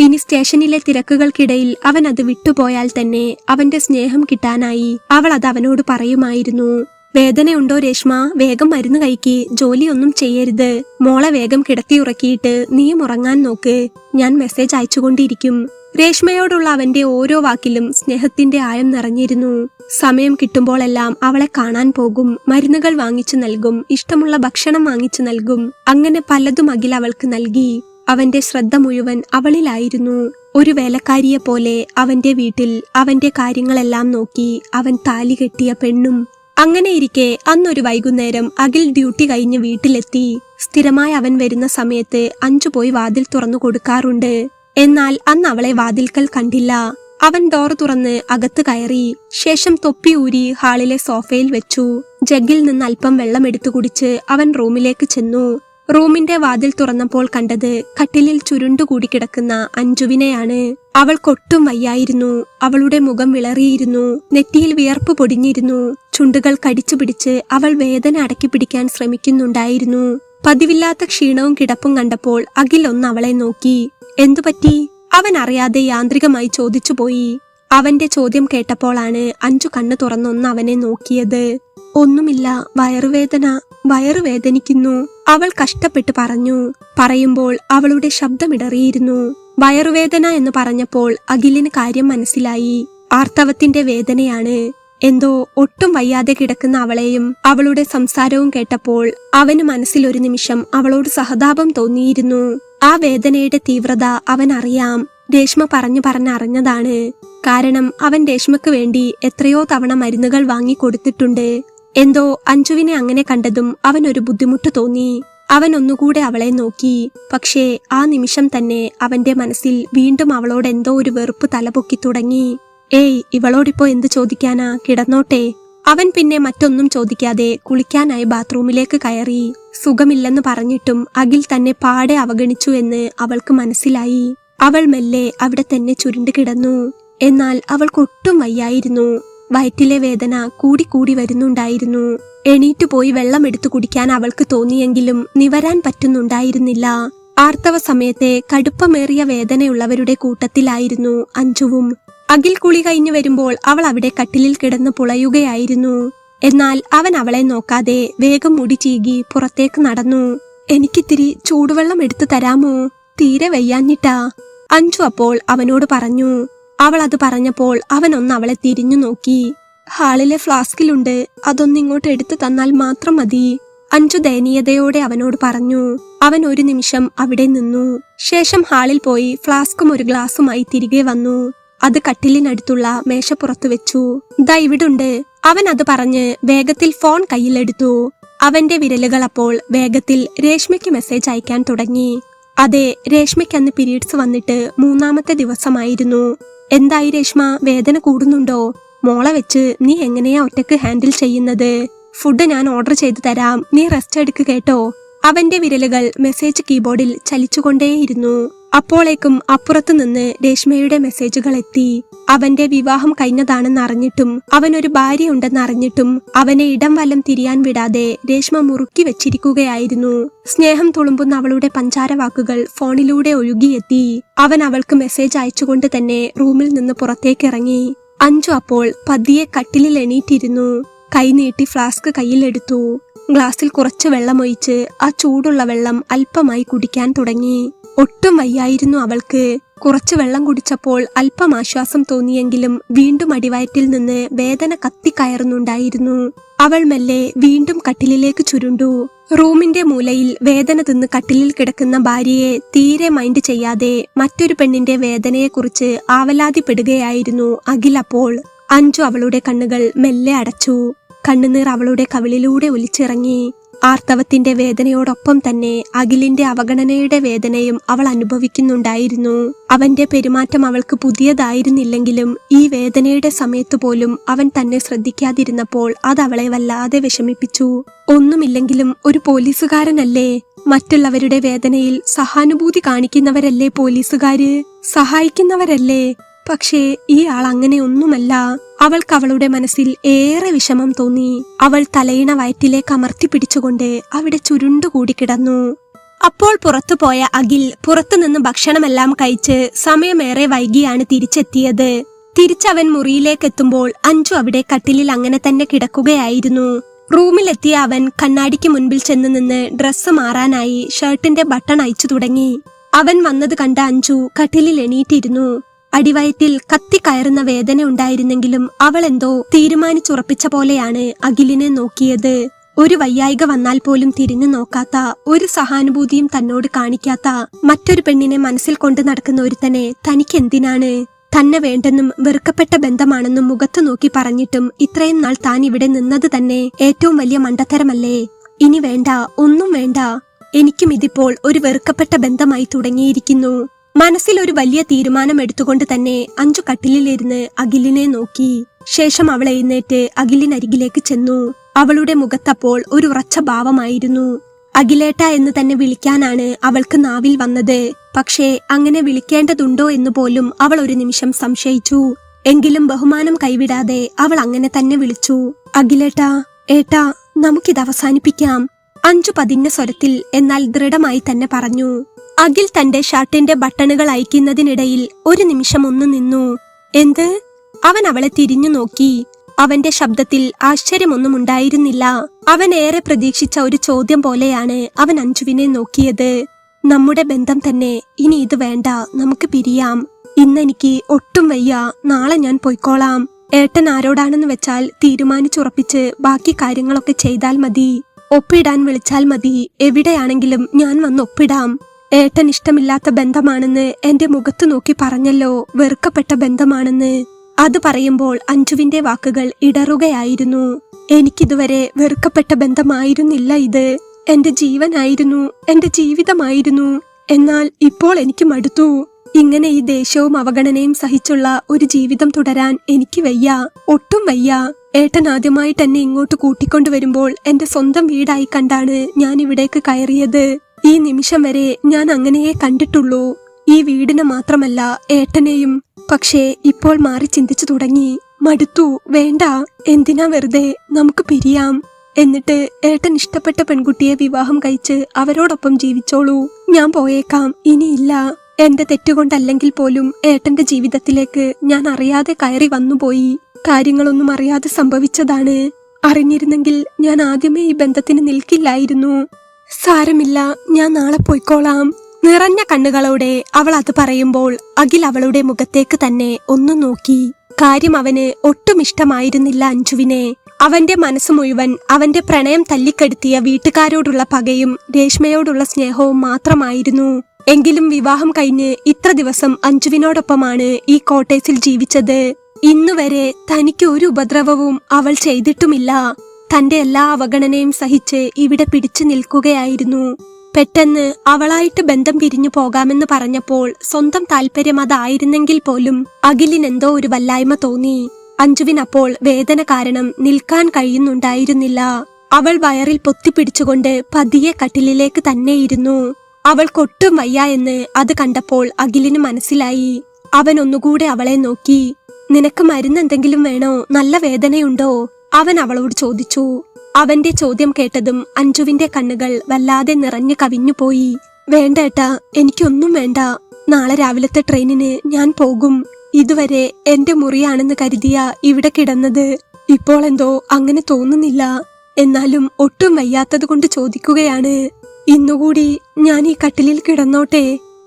ഇനി സ്റ്റേഷനിലെ തിരക്കുകൾക്കിടയിൽ അവൻ അത് വിട്ടുപോയാൽ തന്നെ അവന്റെ സ്നേഹം കിട്ടാനായി അവൾ അത് അവനോട് പറയുമായിരുന്നു. വേദനയുണ്ടോ രേഷ്മ? വേഗം മരുന്ന് കഴിക്ക്, ജോലിയൊന്നും ചെയ്യരുത്. മോളെ വേഗം കിടത്തി ഉറക്കിയിട്ട് നീയും ഉറങ്ങാൻ നോക്ക്, ഞാൻ മെസ്സേജ് അയച്ചുകൊണ്ടിരിക്കും. രേഷ്മയോടുള്ള അവന്റെ ഓരോ വാക്കിലും സ്നേഹത്തിന്റെ ആഴം നിറഞ്ഞിരുന്നു. സമയം കിട്ടുമ്പോഴെല്ലാം അവളെ കാണാൻ പോകും, മരുന്നുകൾ വാങ്ങിച്ചു നൽകും, ഇഷ്ടമുള്ള ഭക്ഷണം വാങ്ങിച്ചു നൽകും. അങ്ങനെ പലതും അഖിൽ അവൾക്ക് നൽകി. അവന്റെ ശ്രദ്ധ മുഴുവൻ അവളിലായിരുന്നു. ഒരു വേലക്കാരിയെ പോലെ അവന്റെ വീട്ടിൽ അവന്റെ കാര്യങ്ങളെല്ലാം നോക്കി അവൻ താലി കെട്ടിയ പെണ്ണും. അങ്ങനെയിരിക്കെ അന്നൊരു വൈകുന്നേരം അഖിൽ ഡ്യൂട്ടി കഴിഞ്ഞ് വീട്ടിലെത്തി. സ്ഥിരമായി അവൻ വരുന്ന സമയത്ത് അഞ്ജു പോയി വാതിൽ തുറന്നു കൊടുക്കാറുണ്ട്. എന്നാൽ അന്ന് അവളെ വാതിൽക്കൽ കണ്ടില്ല. അവൻ ഡോർ തുറന്ന് അകത്ത് കയറി. ശേഷം തൊപ്പി ഊരി ഹാളിലെ സോഫയിൽ വെച്ചു. ജഗ്ഗിൽ നിന്ന് അല്പം വെള്ളം എടുത്തു കുടിച്ച് അവൻ റൂമിലേക്ക് ചെന്നു. റൂമിന്റെ വാതിൽ തുറന്നപ്പോൾ കണ്ടത് കട്ടിലിൽ ചുരുണ്ടുകൂടി കിടക്കുന്ന അഞ്ജുവിനെയാണ്. അവൾക്കൊട്ടും വയ്യായിരുന്നു. അവളുടെ മുഖം വിളറിയിരുന്നു. നെറ്റിയിൽ വിയർപ്പ് പൊടിഞ്ഞിരുന്നു. ചുണ്ടുകൾ കടിച്ചു പിടിച്ച് അവൾ വേദന അടക്കി പിടിക്കാൻ ശ്രമിക്കുന്നുണ്ടായിരുന്നു. പതിവില്ലാത്ത ക്ഷീണവും കിടപ്പും കണ്ടപ്പോൾ അഖിൽ ഒന്ന് അവളെ നോക്കി. എന്തുപറ്റി? അവൻ അറിയാതെ യാന്ത്രികമായി ചോദിച്ചുപോയി. അവന്റെ ചോദ്യം കേട്ടപ്പോഴാണ് അഞ്ജു കണ്ണു തുറന്നൊന്ന് അവനെ നോക്കിയത്. ഒന്നുമില്ല, വയറു വേദനിക്കുന്നു, അവൾ കഷ്ടപ്പെട്ട് പറഞ്ഞു. പറയുമ്പോൾ അവളുടെ ശബ്ദമിടറിയിരുന്നു. വയറുവേദന എന്ന് പറഞ്ഞപ്പോൾ അഖിലിന് കാര്യം മനസ്സിലായി. ആർത്തവത്തിന്റെ വേദനയാണ്. എന്തോ ഒട്ടും വയ്യാതെ കിടക്കുന്ന അവളെയും അവളുടെ സംസാരവും കേട്ടപ്പോൾ അവന് മനസ്സിൽ ഒരു നിമിഷം അവളോട് സഹതാപം തോന്നിയിരുന്നു. ആ വേദനയുടെ തീവ്രത അവൻ അറിയാം. രേഷ്മ പറഞ്ഞറിഞ്ഞതാണ്. കാരണം അവൻ രേഷ്മയ്ക്ക് വേണ്ടി എത്രയോ തവണ മരുന്നുകൾ വാങ്ങിക്കൊടുത്തിട്ടുണ്ട്. എന്തോ അഞ്ജുവിനെ അങ്ങനെ കണ്ടതും അവൻ ഒരു ബുദ്ധിമുട്ട് തോന്നി. അവൻ ഒന്നുകൂടെ അവളെ നോക്കി. പക്ഷേ ആ നിമിഷം തന്നെ അവന്റെ മനസ്സിൽ വീണ്ടും അവളോട് എന്തോ ഒരു വെറുപ്പ് തലപൊക്കി തുടങ്ങി. ഏയ്, ഇവളോടിപ്പോ എന്ത് ചോദിക്കാനാ, കിടന്നോട്ടെ. അവൻ പിന്നെ മറ്റൊന്നും ചോദിക്കാതെ കുളിക്കാനായി ബാത്റൂമിലേക്ക് കയറി. സുഖമില്ലെന്ന് പറഞ്ഞിട്ടും അഖിൽ തന്നെ പാടെ അവഗണിച്ചു എന്ന് അവൾക്ക് മനസ്സിലായി. അവൾ മെല്ലെ അവിടെ തന്നെ ചുരുണ്ടു കിടന്നു. എന്നാൽ അവൾക്കൊട്ടും വയ്യായിരുന്നു. വയറ്റിലെ വേദന കൂടി വരുന്നുണ്ടായിരുന്നു. എണീറ്റു പോയി വെള്ളം എടുത്തു കുടിക്കാൻ അവൾക്ക് തോന്നിയെങ്കിലും നിവരാൻ പറ്റുന്നുണ്ടായിരുന്നില്ല. ആർത്തവ സമയത്തെ കടുപ്പമേറിയ വേദനയുള്ളവരുടെ കൂട്ടത്തിലായിരുന്നു അഞ്ജുവും. അഖിൽ കുളി കഴിഞ്ഞു വരുമ്പോൾ അവൾ അവിടെ കട്ടിലിൽ കിടന്ന് പുളയുകയായിരുന്നു. എന്നാൽ അവൻ അവളെ നോക്കാതെ വേഗം മുടി ചീകി പുറത്തേക്ക് നടന്നു. എനിക്കിത്തിരി ചൂടുവെള്ളം എടുത്തു തരാമോ? തീരെ വയ്യാഞ്ഞിട്ടാ, അഞ്ജു അപ്പോൾ അവനോട് പറഞ്ഞു. അവൾ അത് പറഞ്ഞപ്പോൾ അവനൊന്ന് അവളെ തിരിഞ്ഞു നോക്കി. ഹാളിലെ ഫ്ലാസ്കിലുണ്ട്, അതൊന്നിങ്ങോട്ട് എടുത്തു തന്നാൽ മാത്രം മതി, അഞ്ജു ദയനീയതയോടെ അവനോട് പറഞ്ഞു. അവൻ ഒരു നിമിഷം അവിടെ നിന്നു. ശേഷം ഹാളിൽ പോയി ഫ്ലാസ്കും ഒരു ഗ്ലാസുമായി തിരികെ വന്നു. അത് കട്ടിലിനടുത്തുള്ള മേശപ്പുറത്ത് വെച്ചു. ദാ ഇവിടുണ്ട്. അവൻ അത് പറഞ്ഞ് വേഗത്തിൽ ഫോൺ കയ്യിലെടുത്തു. അവന്റെ വിരലുകൾ അപ്പോൾ വേഗത്തിൽ രേഷ്മയ്ക്ക് മെസ്സേജ് അയക്കാൻ തുടങ്ങി. അതെ, രേഷ്മയ്ക്ക് അന്ന് പീരീഡ്സ് വന്നിട്ട് 3ാമത്തെ ദിവസമായിരുന്നു. എന്തായി രേഷ്മ, വേദന കൂടുന്നുണ്ടോ? മോളെ വെച്ച് നീ എങ്ങനെയാ ഒറ്റക്ക് ഹാൻഡിൽ ചെയ്യുന്നത്? ഫുഡ് ഞാൻ ഓർഡർ ചെയ്തു തരാം, നീ റെസ്റ്റ് എടുക്ക് കേട്ടോ. അവന്റെ വിരലുകൾ മെസ്സേജ് കീബോർഡിൽ ചലിച്ചുകൊണ്ടേയിരുന്നു. അപ്പോഴേക്കും അപ്പുറത്തു നിന്ന് രേഷ്മയുടെ മെസ്സേജുകൾ എത്തി. അവന്റെ വിവാഹം കഴിഞ്ഞതാണെന്ന് അറിഞ്ഞിട്ടും അവനൊരു ഭാര്യയുണ്ടെന്ന് അറിഞ്ഞിട്ടും അവനെ ഇടം വല്ലം തിരിയാൻ വിടാതെ രേഷ്മ മുറുക്കി വെച്ചിരിക്കുകയായിരുന്നു. സ്നേഹം തുളുമ്പുന്ന അവളുടെ പഞ്ചാര വാക്കുകൾ ഫോണിലൂടെ ഒഴുകിയെത്തി. അവൻ അവൾക്ക് മെസ്സേജ് അയച്ചുകൊണ്ട് തന്നെ റൂമിൽ നിന്ന് പുറത്തേക്കിറങ്ങി. അഞ്ജു അപ്പോൾ പതിയെ കട്ടിലിൽ എണീറ്റിരുന്നു. കൈനീട്ടി ഫ്ലാസ്ക് കയ്യിലെടുത്തു. ഗ്ലാസിൽ കുറച്ച് വെള്ളമൊഴിച്ച് ആ ചൂടുള്ള വെള്ളം അല്പമായി കുടിക്കാൻ തുടങ്ങി. ഒട്ടും വയ്യായിരുന്നു അവൾക്ക്. കുറച്ച് വെള്ളം കുടിച്ചപ്പോൾ അല്പം ആശ്വാസം തോന്നിയെങ്കിലും വീണ്ടും അടിവയറ്റിൽ നിന്ന് വേദന കത്തിക്കയറുന്നുണ്ടായിരുന്നു. അവൾ മെല്ലെ വീണ്ടും കട്ടിലിലേക്ക് ചുരുണ്ടു. റൂമിന്റെ മൂലയിൽ വേദന തിന്ന് കട്ടിലിൽ കിടക്കുന്ന ഭാര്യയെ തീരെ മൈൻഡ് ചെയ്യാതെ മറ്റൊരു പെണ്ണിന്റെ വേദനയെക്കുറിച്ച് ആവലാതിപ്പെടുകയായിരുന്നു അഖിൽ. അപ്പോൾ അഞ്ജു അവളുടെ കണ്ണുകൾ മെല്ലെ അടച്ചു. കണ്ണുനീർ അവളുടെ കവിളിലൂടെ ഒലിച്ചിറങ്ങി. ആർത്തവത്തിന്റെ വേദനയോടൊപ്പം തന്നെ അഖിലിന്റെ അവഗണനയുടെ വേദനയും അവൾ അനുഭവിക്കുന്നുണ്ടായിരുന്നു. അവന്റെ പെരുമാറ്റം അവൾക്ക് പുതിയതായിരുന്നില്ലെങ്കിലും ഈ വേദനയുടെ സമയത്ത് പോലും അവൻ തന്നെ ശ്രദ്ധിക്കാതിരുന്നപ്പോൾ അത് അവളെ വല്ലാതെ വിഷമിപ്പിച്ചു. ഒന്നുമില്ലെങ്കിലും ഒരു പോലീസുകാരനല്ലേ? മറ്റുള്ളവരുടെ വേദനയിൽ സഹാനുഭൂതി കാണിക്കുന്നവരല്ലേ പോലീസുകാര്? സഹായിക്കുന്നവരല്ലേ? പക്ഷേ ഈ ആൾ അങ്ങനെയൊന്നുമല്ല. അവൾക്ക് അവളുടെ മനസ്സിൽ ഏറെ വിഷമം തോന്നി. അവൾ തലയിണ വയറ്റിലേക്ക് അമർത്തി പിടിച്ചുകൊണ്ട് അവിടെ ചുരുണ്ടുകൂടി കിടന്നു. അപ്പോൾ പുറത്തുപോയ അഖിൽ പുറത്തുനിന്ന് ഭക്ഷണമെല്ലാം കഴിച്ച് സമയമേറെ വൈകിയാണ് തിരിച്ചെത്തിയത്. തിരിച്ചവൻ മുറിയിലേക്ക് എത്തുമ്പോൾ അഞ്ജു അവിടെ കട്ടിലിൽ അങ്ങനെ തന്നെ കിടക്കുകയായിരുന്നു. റൂമിലെത്തിയ അവൻ കണ്ണാടിക്ക് മുൻപിൽ ചെന്ന് നിന്ന് ഡ്രസ്സ് മാറാനായി ഷർട്ടിന്റെ ബട്ടൺ അയച്ചു തുടങ്ങി. അവൻ വന്നത് കണ്ട അഞ്ജു കട്ടിലിൽ എണീറ്റിരുന്നു. അടിവയറ്റിൽ കത്തിക്കയറുന്ന വേദന ഉണ്ടായിരുന്നെങ്കിലും അവൾ എന്തോ തീരുമാനിച്ചുറപ്പിച്ച പോലെയാണ് അഖിലിനെ നോക്കിയത്. ഒരു വയ്യായിക വന്നാൽ പോലും തിരിഞ്ഞു നോക്കാത്ത, ഒരു സഹാനുഭൂതിയും തന്നോട് കാണിക്കാത്ത മറ്റൊരു പെണ്ണിനെ മനസ്സിൽ കൊണ്ട് നടക്കുന്ന ഒരുത്തനെ തനിക്കെന്തിനാണ്? തന്നെ വേണ്ടെന്നും വെറുക്കപ്പെട്ട ബന്ധമാണെന്നും മുഖത്ത് നോക്കി പറഞ്ഞിട്ടും ഇത്രയും നാൾ താൻ ഇവിടെ നിന്നത് തന്നെ ഏറ്റവും വലിയ മണ്ടത്തരമല്ലേ? ഇനി വേണ്ട, ഒന്നും വേണ്ട. എനിക്കും ഇതിപ്പോൾ ഒരു വെറുക്കപ്പെട്ട ബന്ധമായി തുടങ്ങിയിരിക്കുന്നു. മനസ്സിൽ ഒരു വലിയ തീരുമാനം എടുത്തുകൊണ്ട് തന്നെ അഞ്ജു കട്ടിലിലിരുന്ന് അഖിലിനെ നോക്കി. ശേഷം അവൾ എഴുന്നേറ്റ് അഖിലിനരികിലേക്ക് ചെന്നു. അവളുടെ മുഖത്തപ്പോൾ ഒരു ഉറച്ച ഭാവമായിരുന്നു. അഖിലേട്ട എന്ന് തന്നെ വിളിക്കാനാണ് അവൾക്ക് നാവിൽ വന്നത്. പക്ഷേ അങ്ങനെ വിളിക്കേണ്ടതുണ്ടോ എന്ന് പോലും അവൾ ഒരു നിമിഷം സംശയിച്ചു. എങ്കിലും ബഹുമാനം കൈവിടാതെ അവൾ അങ്ങനെ തന്നെ വിളിച്ചു. അഖിലേട്ടാ, ഏട്ടാ, നമുക്കിത് അവസാനിപ്പിക്കാം. അഞ്ജു പതിഞ്ഞ സ്വരത്തിൽ എന്നാൽ ദൃഢമായി തന്നെ പറഞ്ഞു. അഖിൽ തന്റെ ഷർട്ടിന്റെ ബട്ടണുകൾ അയക്കുന്നതിനിടയിൽ ഒരു നിമിഷം ഒന്ന് നിന്നു. എന്ത്? അവൻ അവളെ തിരിഞ്ഞു നോക്കി. അവന്റെ ശബ്ദത്തിൽ ആശ്ചര്യമൊന്നും ഉണ്ടായിരുന്നില്ല. അവൻ ഏറെ പ്രതീക്ഷിച്ച ഒരു ചോദ്യം പോലെയാണ് അവൻ അഞ്ജുവിനെ നോക്കിയത്. നമ്മുടെ ബന്ധം തന്നെ, ഇനി ഇത് വേണ്ട, നമുക്ക് പിരിയാം. ഇന്നെനിക്ക് ഒട്ടും വയ്യ, നാളെ ഞാൻ പൊയ്ക്കോളാം. ഏട്ടൻ ആരോടാണെന്ന് വെച്ചാൽ തീരുമാനിച്ചുറപ്പിച്ച് ബാക്കി കാര്യങ്ങളൊക്കെ ചെയ്താൽ മതി. ഒപ്പിടാൻ വിളിച്ചാൽ മതി. എവിടെയാണെങ്കിലും ഞാൻ വന്ന് ഒപ്പിടാം. ഏട്ടൻ ഇഷ്ടമില്ലാത്ത ബന്ധമാണെന്ന് എന്റെ മുഖത്ത് നോക്കി പറഞ്ഞല്ലോ, വെറുക്കപ്പെട്ട ബന്ധമാണെന്ന്. അത് പറയുമ്പോൾ അഞ്ജുവിന്റെ വാക്കുകൾ ഇടറുകയായിരുന്നു. എനിക്കിതുവരെ വെറുക്കപ്പെട്ട ബന്ധമായിരുന്നില്ല ഇത്. എന്റെ ജീവനായിരുന്നു, എന്റെ ജീവിതമായിരുന്നു. എന്നാൽ ഇപ്പോൾ എനിക്ക് മടുത്തു. ഇങ്ങനെ ഈ ദേഷ്യവും അവഗണനയും സഹിച്ചുള്ള ഒരു ജീവിതം തുടരാൻ എനിക്ക് വയ്യ, ഒട്ടും വയ്യ. ഏട്ടൻ ആദ്യമായിട്ട് എന്നെ ഇങ്ങോട്ട് കൂട്ടിക്കൊണ്ടുവരുമ്പോൾ എന്റെ സ്വന്തം വീടായി കണ്ടാണ് ഞാൻ ഇവിടേക്ക് കയറിയത്. ഈ നിമിഷം വരെ ഞാൻ അങ്ങനെയേ കണ്ടിട്ടുള്ളൂ. ഈ വീടിനെ മാത്രമല്ല, ഏട്ടനെയും. പക്ഷേ ഇപ്പോൾ മാറി ചിന്തിച്ചു തുടങ്ങി. മടുത്തു, വേണ്ട, എന്തിനാ വെറുതെ, നമുക്ക് പിരിയാം. എന്നിട്ട് ഏട്ടൻ ഇഷ്ടപ്പെട്ട പെൺകുട്ടിയെ വിവാഹം കഴിച്ച് അവരോടൊപ്പം ജീവിച്ചോളൂ. ഞാൻ പോയേക്കാം, ഇനിയില്ല. എന്റെ തെറ്റുകൊണ്ടല്ലെങ്കിൽ പോലും ഏട്ടന്റെ ജീവിതത്തിലേക്ക് ഞാൻ അറിയാതെ കയറി വന്നുപോയി. കാര്യങ്ങളൊന്നും അറിയാതെ സംഭവിച്ചതാണ്. അറിഞ്ഞിരുന്നെങ്കിൽ ഞാൻ ആദ്യമേ ഈ ബന്ധത്തിന് നിൽക്കില്ലായിരുന്നു. സാരമില്ല, ഞാൻ നാളെ പോയിക്കോളാം. നിറഞ്ഞ കണ്ണുകളോടെ അവൾ അത് പറയുമ്പോൾ അഖിൽ അവളുടെ മുഖത്തേക്ക് തന്നെ ഒന്ന് നോക്കി. കാര്യം അവന് ഒട്ടും ഇഷ്ടമായിരുന്നില്ല അഞ്ജുവിനെ. അവന്റെ മനസ്സ് മുഴുവൻ അവന്റെ പ്രണയം തല്ലിക്കെടുത്തിയ വീട്ടുകാരോടുള്ള പകയും രേഷ്മയോടുള്ള സ്നേഹവും മാത്രമായിരുന്നു. എങ്കിലും വിവാഹം കഴിഞ്ഞ് ഇത്ര ദിവസം അഞ്ജുവിനോടൊപ്പമാണ് ഈ കോട്ടേഴ്സിൽ ജീവിച്ചത്. ഇന്നുവരെ തനിക്ക് ഒരു ഉപദ്രവവും അവൾ ചെയ്തിട്ടുമില്ല. തന്റെ എല്ലാ അവഗണനയും സഹിച്ച് ഇവിടെ പിടിച്ചു നിൽക്കുകയായിരുന്നു. പെട്ടെന്ന് അവളായിട്ട് ബന്ധം പിരിഞ്ഞു പോകാമെന്ന് പറഞ്ഞപ്പോൾ സ്വന്തം താല്പര്യം അതായിരുന്നെങ്കിൽ പോലും അഖിലിനെന്തോ ഒരു വല്ലായ്മ തോന്നി. അഞ്ജുവിനപ്പോൾ വേദന കാരണം നിൽക്കാൻ കഴിയുന്നുണ്ടായിരുന്നില്ല. അവൾ വയറിൽ പൊത്തിപ്പിടിച്ചുകൊണ്ട് പതിയെ കട്ടിലിലേക്ക് തന്നെയിരുന്നു. അവൾക്കൊട്ടും വയ്യ എന്ന് അത് കണ്ടപ്പോൾ അഖിലിന് മനസ്സിലായി. അവൻ ഒന്നുകൂടെ അവളെ നോക്കി. നിനക്ക് മരുന്നെന്തെങ്കിലും വേണോ? നല്ല വേദനയുണ്ടോ? അവൻ അവളോട് ചോദിച്ചു. അവന്റെ ചോദ്യം കേട്ടതും അഞ്ജുവിന്റെ കണ്ണുകൾ വല്ലാതെ നിറഞ്ഞു കവിഞ്ഞുപോയി. വേണ്ട ഏട്ടാ, എനിക്കൊന്നും വേണ്ട. നാളെ രാവിലത്തെ ട്രെയിനിന് ഞാൻ പോകും. ഇതുവരെ എന്റെ മുറിയാണെന്ന് കരുതിയ ഇവിടെ കിടന്നത്. ഇപ്പോൾ എന്തോ അങ്ങനെ തോന്നുന്നില്ല. എന്നാലും ഒട്ടും വയ്യാത്തത് കൊണ്ട് ചോദിക്കുകയാണ്. ഇന്നുകൂടി ഞാൻ ഈ കട്ടിലിൽ കിടന്നോട്ടെ?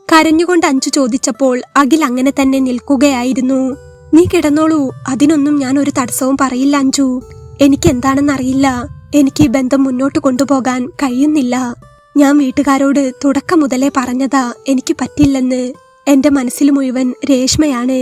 കരഞ്ഞുകൊണ്ട് അഞ്ജു ചോദിച്ചപ്പോൾ അഖിൽ അങ്ങനെ തന്നെ നിൽക്കുകയായിരുന്നു. നീ കിടന്നോളൂ, അതിനൊന്നും ഞാൻ ഒരു തടസ്സവും പറയില്ല അഞ്ജു. എനിക്ക് എന്താണെന്നറിയില്ല. എനിക്ക് ഈ ബന്ധം മുന്നോട്ട് കൊണ്ടുപോകാൻ കഴിയുന്നില്ല. ഞാൻ വീട്ടുകാരോട് തുടക്കം മുതലേ പറഞ്ഞതാ എനിക്ക് പറ്റില്ലെന്ന്. എന്റെ മനസ്സിൽ മുഴുവൻ രേഷ്മയാണ്.